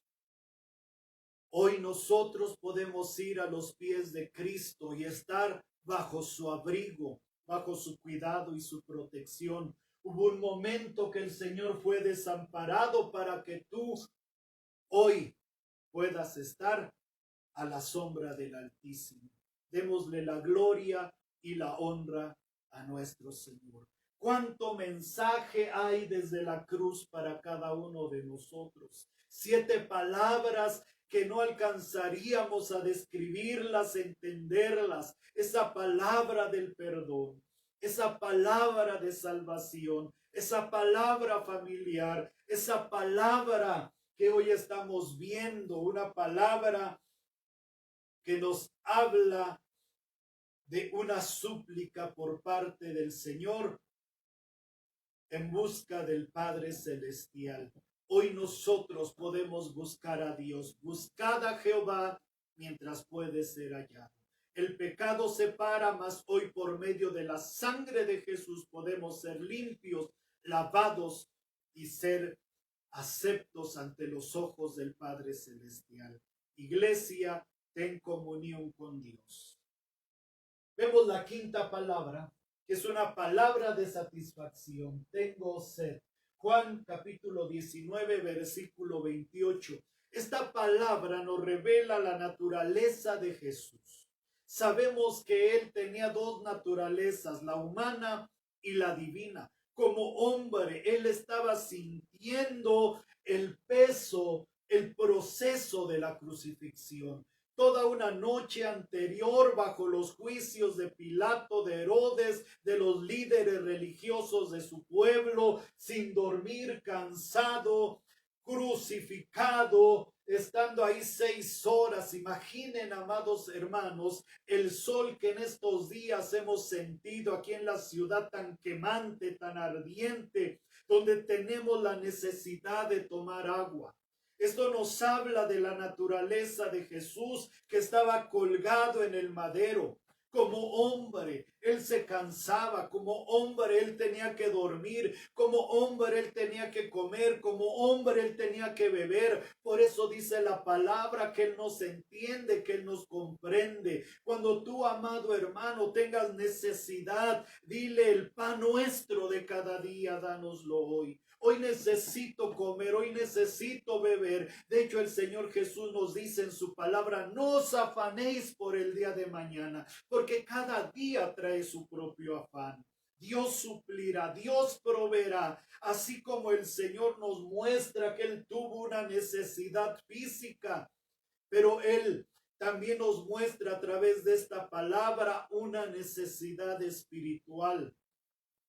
Hoy nosotros podemos ir a los pies de Cristo y estar bajo su abrigo, bajo su cuidado y su protección. Hubo un momento que el Señor fue desamparado para que tú hoy puedas estar a la sombra del Altísimo. Démosle la gloria y la honra a nuestro Señor. ¿Cuánto mensaje hay desde la cruz para cada uno de nosotros? 7 palabras que no alcanzaríamos a describirlas, entenderlas. Esa palabra del perdón, esa palabra de salvación, esa palabra familiar, esa palabra que hoy estamos viendo, una palabra que nos habla de una súplica por parte del Señor en busca del Padre Celestial. Hoy nosotros podemos buscar a Dios. Buscad a Jehová mientras puede ser hallado. El pecado separa, mas hoy por medio de la sangre de Jesús podemos ser limpios, lavados y ser aceptos ante los ojos del Padre Celestial. Iglesia, ten comunión con Dios. Vemos la quinta palabra, que es una palabra de satisfacción. Tengo sed. Juan capítulo 19, versículo 28. Esta palabra nos revela la naturaleza de Jesús. Sabemos que él tenía 2 naturalezas, la humana y la divina. Como hombre, él estaba sintiendo el peso, el proceso de la crucifixión. Toda una noche anterior, bajo los juicios de Pilato, de Herodes, de los líderes religiosos de su pueblo, sin dormir, cansado, crucificado, estando ahí 6 horas. Imaginen, amados hermanos, el sol que en estos días hemos sentido aquí en la ciudad tan quemante, tan ardiente, donde tenemos la necesidad de tomar agua. Esto nos habla de la naturaleza de Jesús, que estaba colgado en el madero. Como hombre, él se cansaba, como hombre, él tenía que dormir, como hombre, él tenía que comer, como hombre, él tenía que beber. Por eso dice la palabra que él nos entiende, que él nos comprende. Cuando tú, amado hermano, tengas necesidad, dile: el pan nuestro de cada día, dánoslo hoy. Hoy necesito comer, hoy necesito beber. De hecho, el Señor Jesús nos dice en su palabra: no os afanéis por el día de mañana, porque cada día trae su propio afán. Dios suplirá, Dios proveerá, así como el Señor nos muestra que Él tuvo una necesidad física, pero Él también nos muestra a través de esta palabra una necesidad espiritual.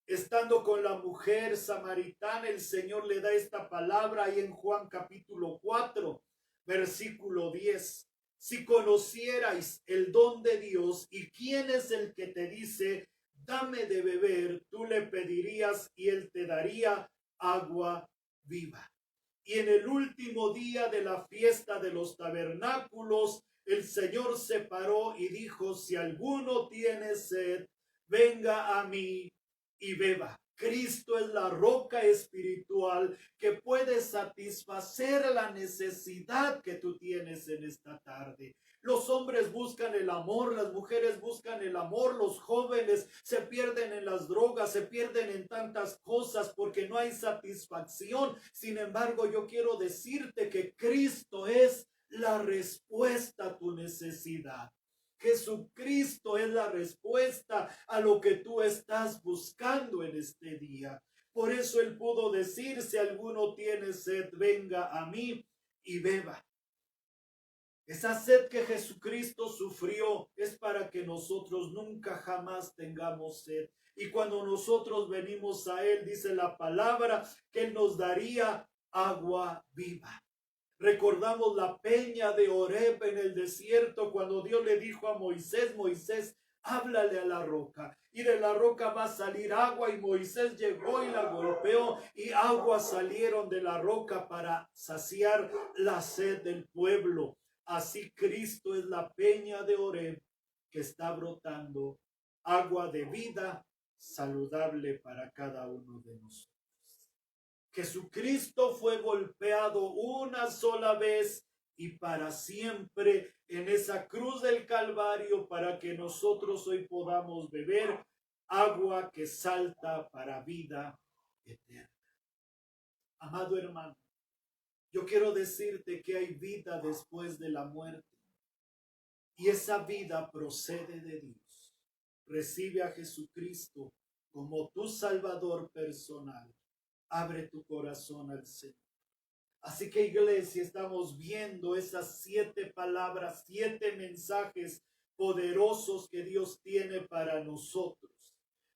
Estando con la mujer samaritana, el Señor le da esta palabra ahí en Juan capítulo 4, versículo 10. Si conocierais el don de Dios y quién es el que te dice: dame de beber, tú le pedirías y él te daría agua viva. Y en el último día de la fiesta de los tabernáculos, el Señor se paró y dijo: si alguno tiene sed, venga a mí y beba. Cristo es la roca espiritual que puede satisfacer la necesidad que tú tienes en esta tarde. Los hombres buscan el amor, las mujeres buscan el amor, los jóvenes se pierden en las drogas, se pierden en tantas cosas porque no hay satisfacción. Sin embargo, yo quiero decirte que Cristo es la respuesta a tu necesidad. Jesucristo es la respuesta a lo que tú estás buscando en este día. Por eso Él pudo decir: si alguno tiene sed, venga a mí y beba. Esa sed que Jesucristo sufrió es para que nosotros nunca jamás tengamos sed. Y cuando nosotros venimos a Él, dice la palabra, que Él nos daría agua viva. Recordamos la peña de Horeb en el desierto, cuando Dios le dijo a Moisés: Moisés, háblale a la roca, y de la roca va a salir agua. Y Moisés llegó y la golpeó, y aguas salieron de la roca para saciar la sed del pueblo. Así Cristo es la peña de Horeb que está brotando agua de vida saludable para cada uno de nosotros. Jesucristo fue golpeado una sola vez y para siempre en esa cruz del Calvario, para que nosotros hoy podamos beber agua que salta para vida eterna. Amado hermano, yo quiero decirte que hay vida después de la muerte, y esa vida procede de Dios. Recibe a Jesucristo como tu Salvador personal. Abre tu corazón al Señor. Así que, iglesia, estamos viendo esas 7 palabras, 7 mensajes poderosos que Dios tiene para nosotros.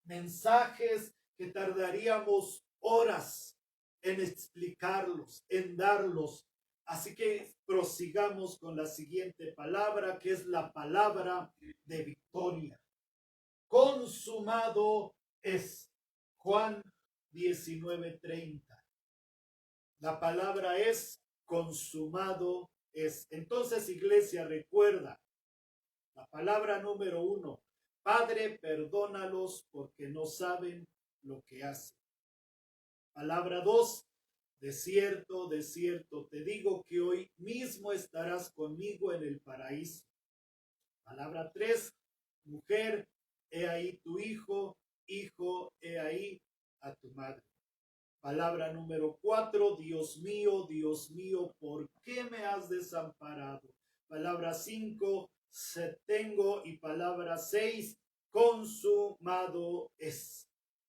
Mensajes que tardaríamos horas en explicarlos, en darlos. Así que prosigamos con la siguiente palabra, que es la palabra de victoria. Consumado es. Juan 19:30. La palabra es: consumado es. Entonces, iglesia, recuerda la palabra número 1: Padre, perdónalos porque no saben lo que hacen. Palabra 2: de cierto te digo que hoy mismo estarás conmigo en el paraíso. Palabra 3: mujer, he ahí tu hijo, hijo, he ahí a tu madre. Palabra número 4: Dios mío, ¿por qué me has desamparado? Palabra 5: se tengo. Y palabra 6: consumado es.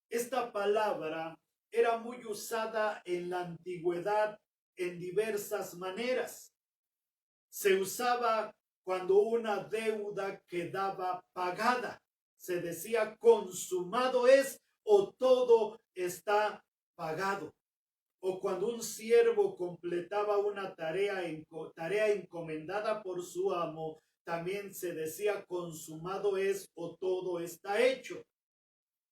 Esta palabra era muy usada en la antigüedad en diversas maneras. Se usaba cuando una deuda quedaba pagada. Se decía: consumado es, o todo está pagado. o cuando un siervo completaba una tarea encomendada por su amo, también se decía consumado es o todo está hecho.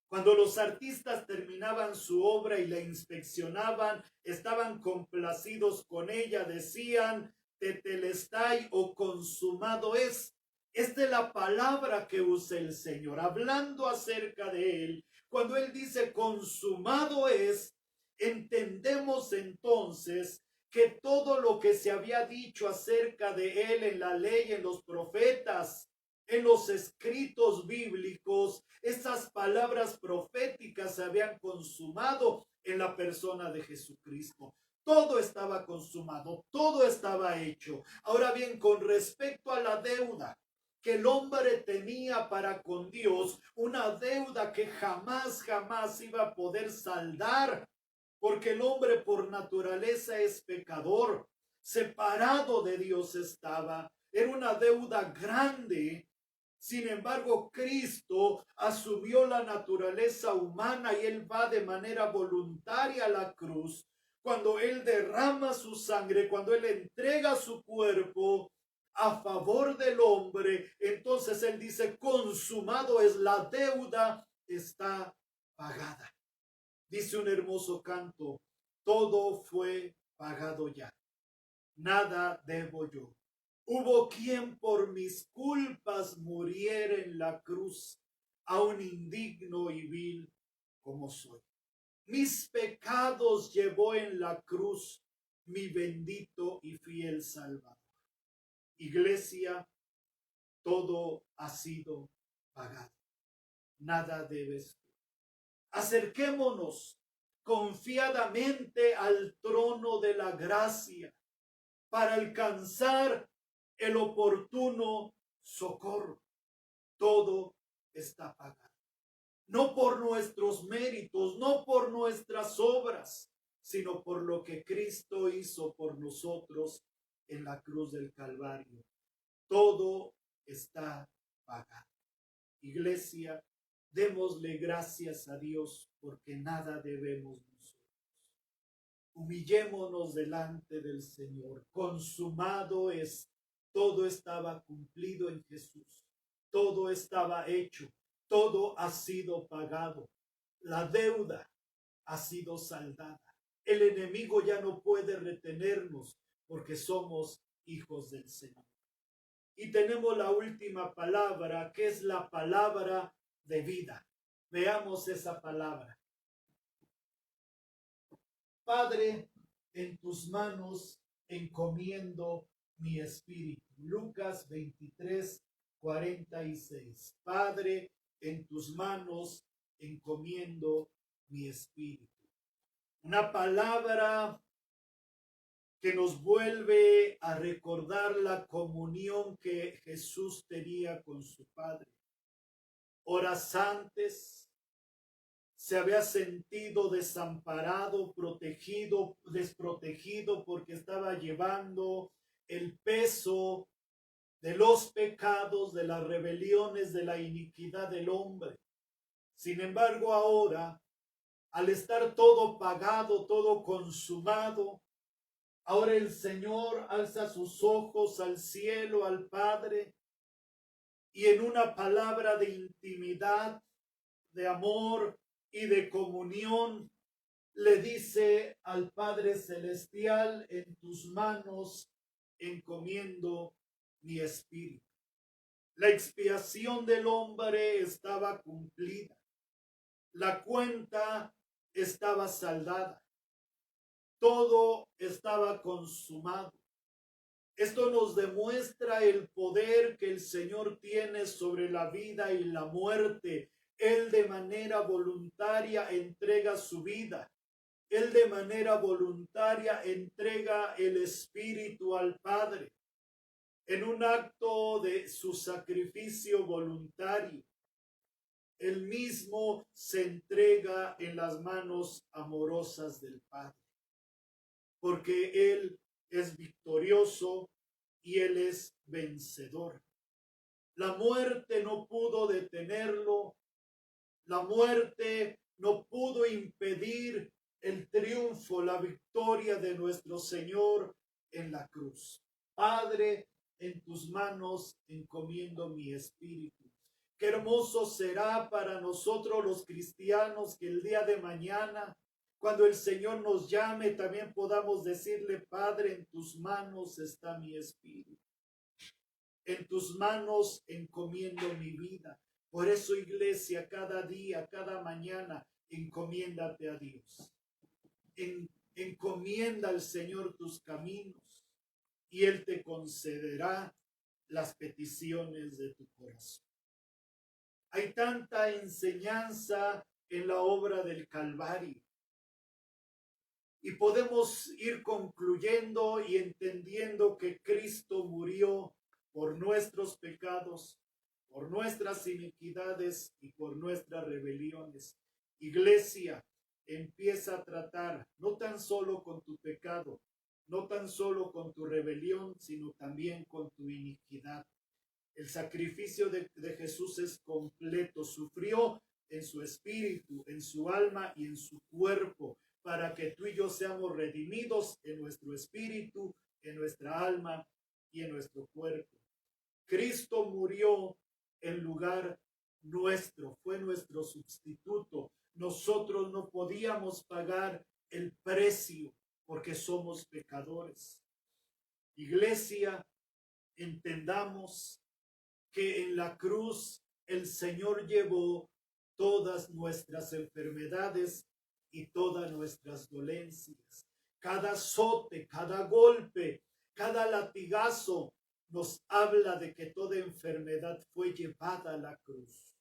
Cuando los artistas terminaban su obra y la inspeccionaban, estaban complacidos con ella, decían tetelestai o consumado es. Esta es la palabra que usa el Señor, hablando acerca de Él. Cuando Él dice consumado es, entendemos entonces que todo lo que se había dicho acerca de Él en la ley, en los profetas, en los escritos bíblicos, esas palabras proféticas se habían consumado en la persona de Jesucristo. Todo estaba consumado, todo estaba hecho. Ahora bien, con respecto a la deuda que el hombre tenía para con Dios, una deuda que jamás iba a poder saldar, porque el hombre por naturaleza es pecador, separado de Dios estaba. Era una deuda grande. Sin embargo, Cristo asumió la naturaleza humana y Él va de manera voluntaria a la cruz. Cuando Él derrama su sangre, cuando Él entrega su cuerpo a favor del hombre, entonces Él dice, consumado es, la deuda está pagada. Dice un hermoso canto, todo fue pagado ya, nada debo yo. Hubo quien por mis culpas muriera en la cruz, aun indigno y vil como soy. Mis pecados llevó en la cruz mi bendito y fiel Salvador. Iglesia, todo ha sido pagado. Nada debes. Acerquémonos confiadamente al trono de la gracia para alcanzar el oportuno socorro. Todo está pagado. No por nuestros méritos, no por nuestras obras, sino por lo que Cristo hizo por nosotros en la cruz del Calvario. Todo está pagado. Iglesia, démosle gracias a Dios porque nada debemos nosotros. Humillémonos delante del Señor. Consumado es. Todo estaba cumplido en Jesús. Todo estaba hecho. Todo ha sido pagado. La deuda ha sido saldada. El enemigo ya no puede retenernos porque somos hijos del Señor. Y tenemos la última palabra, que es la palabra de vida. Veamos esa palabra. Padre, en tus manos encomiendo mi espíritu. Lucas 23:46. Padre, en tus manos encomiendo mi espíritu. Una palabra que nos vuelve a recordar la comunión que Jesús tenía con su Padre. Horas antes se había sentido desamparado, protegido, desprotegido, porque estaba llevando el peso de los pecados, de las rebeliones, de la iniquidad del hombre. Sin embargo, ahora, al estar todo pagado, todo consumado, ahora el Señor alza sus ojos al cielo, al Padre, y en una palabra de intimidad, de amor y de comunión, le dice al Padre Celestial, en tus manos encomiendo mi espíritu. La expiación del hombre estaba cumplida. La cuenta estaba saldada. Todo estaba consumado. Esto nos demuestra el poder que el Señor tiene sobre la vida y la muerte. Él de manera voluntaria entrega su vida. Él de manera voluntaria entrega el Espíritu al Padre. En un acto de su sacrificio voluntario, Él mismo se entrega en las manos amorosas del Padre. Porque Él es victorioso y Él es vencedor. La muerte no pudo detenerlo. La muerte no pudo impedir el triunfo, la victoria de nuestro Señor en la cruz. Padre, en tus manos encomiendo mi espíritu. Qué hermoso será para nosotros los cristianos que el día de mañana, cuando el Señor nos llame, también podamos decirle: Padre, en tus manos está mi espíritu. En tus manos encomiendo mi vida. Por eso, iglesia, cada día, cada mañana, encomiéndate a Dios. Encomienda al Señor tus caminos y Él te concederá las peticiones de tu corazón. Hay tanta enseñanza en la obra del Calvario y podemos ir concluyendo y entendiendo que Cristo murió por nuestros pecados, por nuestras iniquidades y por nuestras rebeliones. Iglesia, empieza a tratar no tan solo con tu pecado, no tan solo con tu rebelión, sino también con tu iniquidad. El sacrificio de Jesús es completo. Sufrió en su espíritu, en su alma y en su cuerpo, para que tú y yo seamos redimidos en nuestro espíritu, en nuestra alma y en nuestro cuerpo. Cristo murió en lugar nuestro, fue nuestro sustituto. Nosotros no podíamos pagar el precio porque somos pecadores. Iglesia, entendamos que en la cruz el Señor llevó todas nuestras enfermedades y todas nuestras dolencias. Cada azote, cada golpe, cada latigazo nos habla de que toda enfermedad fue llevada a la cruz.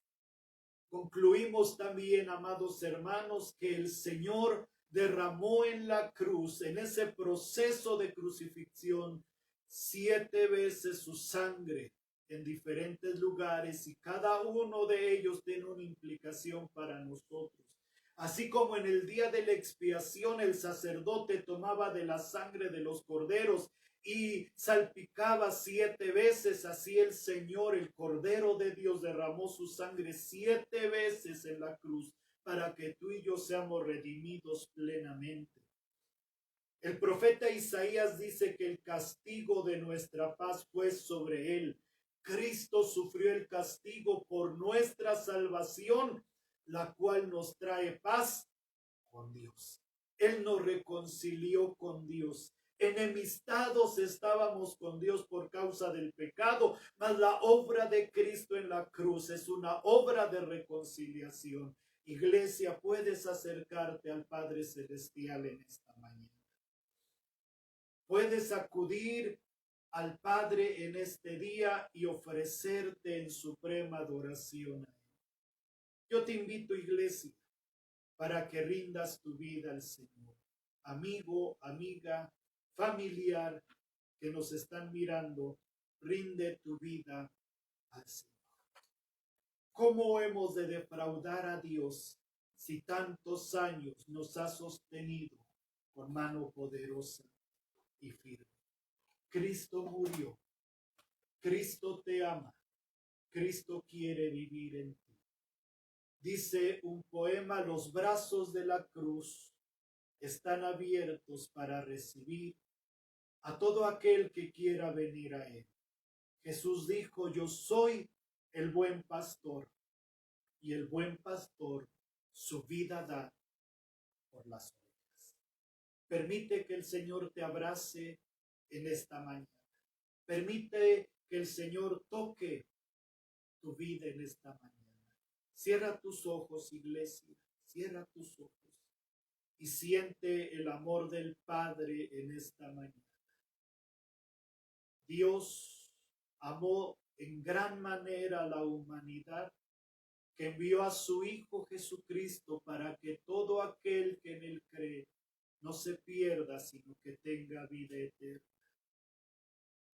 Concluimos también, amados hermanos, que el Señor derramó en la cruz, en ese proceso de crucifixión, 7 veces su sangre en diferentes lugares, y cada uno de ellos tiene una implicación para nosotros. Así como en el día de la expiación el sacerdote tomaba de la sangre de los corderos y salpicaba 7 veces, así el Señor, el Cordero de Dios, derramó su sangre 7 veces en la cruz para que tú y yo seamos redimidos plenamente. El profeta Isaías dice que el castigo de nuestra paz fue sobre él. Cristo sufrió el castigo por nuestra salvación, la cual nos trae paz con Dios. Él nos reconcilió con Dios. Enemistados estábamos con Dios por causa del pecado, mas la obra de Cristo en la cruz es una obra de reconciliación. Iglesia, puedes acercarte al Padre Celestial en esta mañana. Puedes acudir al Padre en este día y ofrecerte en suprema adoración a Él. Yo te invito, iglesia, para que rindas tu vida al Señor. Amigo, amiga, familiar que nos están mirando, rinde tu vida al Señor. ¿Cómo hemos de defraudar a Dios si tantos años nos ha sostenido con mano poderosa y firme? Cristo murió, Cristo te ama, Cristo quiere vivir en ti. Dice un poema: los brazos de la cruz están abiertos para recibir a todo aquel que quiera venir a Él. Jesús dijo: yo soy el buen pastor, y el buen pastor su vida da por las ovejas. Permite que el Señor te abrace en esta mañana. Permite que el Señor toque tu vida en esta mañana. Cierra tus ojos, iglesia, cierra tus ojos y siente el amor del Padre en esta mañana. Dios amó en gran manera a la humanidad, que envió a su Hijo Jesucristo para que todo aquel que en Él cree no se pierda, sino que tenga vida eterna.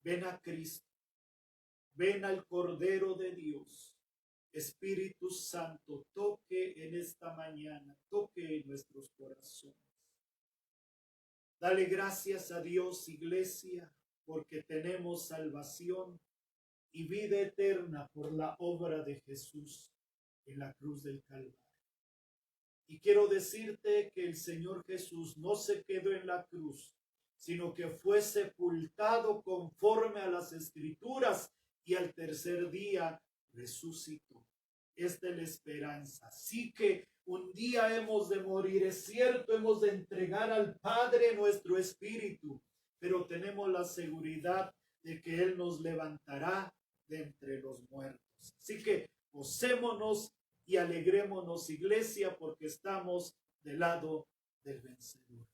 Ven a Cristo, ven al Cordero de Dios. Espíritu Santo, toque en esta mañana, toque en nuestros corazones. Dale gracias a Dios, iglesia, porque tenemos salvación y vida eterna por la obra de Jesús en la cruz del Calvario. Y quiero decirte que el Señor Jesús no se quedó en la cruz, sino que fue sepultado conforme a las Escrituras y al tercer día resucitó. Esta es la esperanza. Sí que un día hemos de morir, es cierto, hemos de entregar al Padre nuestro espíritu, pero tenemos la seguridad de que Él nos levantará de entre los muertos. Así que gocémonos y alegrémonos, iglesia, porque estamos del lado del vencedor.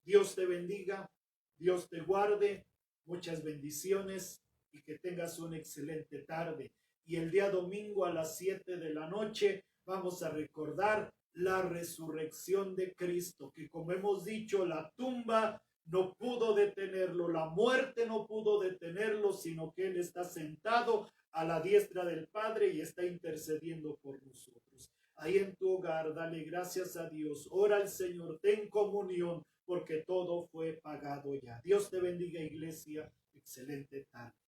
Dios te bendiga, Dios te guarde, muchas bendiciones y que tengas una excelente tarde. Y el día domingo a las 7 de la noche vamos a recordar la resurrección de Cristo, que como hemos dicho, la tumba no pudo detenerlo, la muerte no pudo detenerlo, sino que Él está sentado a la diestra del Padre y está intercediendo por nosotros. Ahí en tu hogar, dale gracias a Dios, ora al Señor, ten comunión, porque todo fue pagado ya. Dios te bendiga, iglesia, excelente tarde.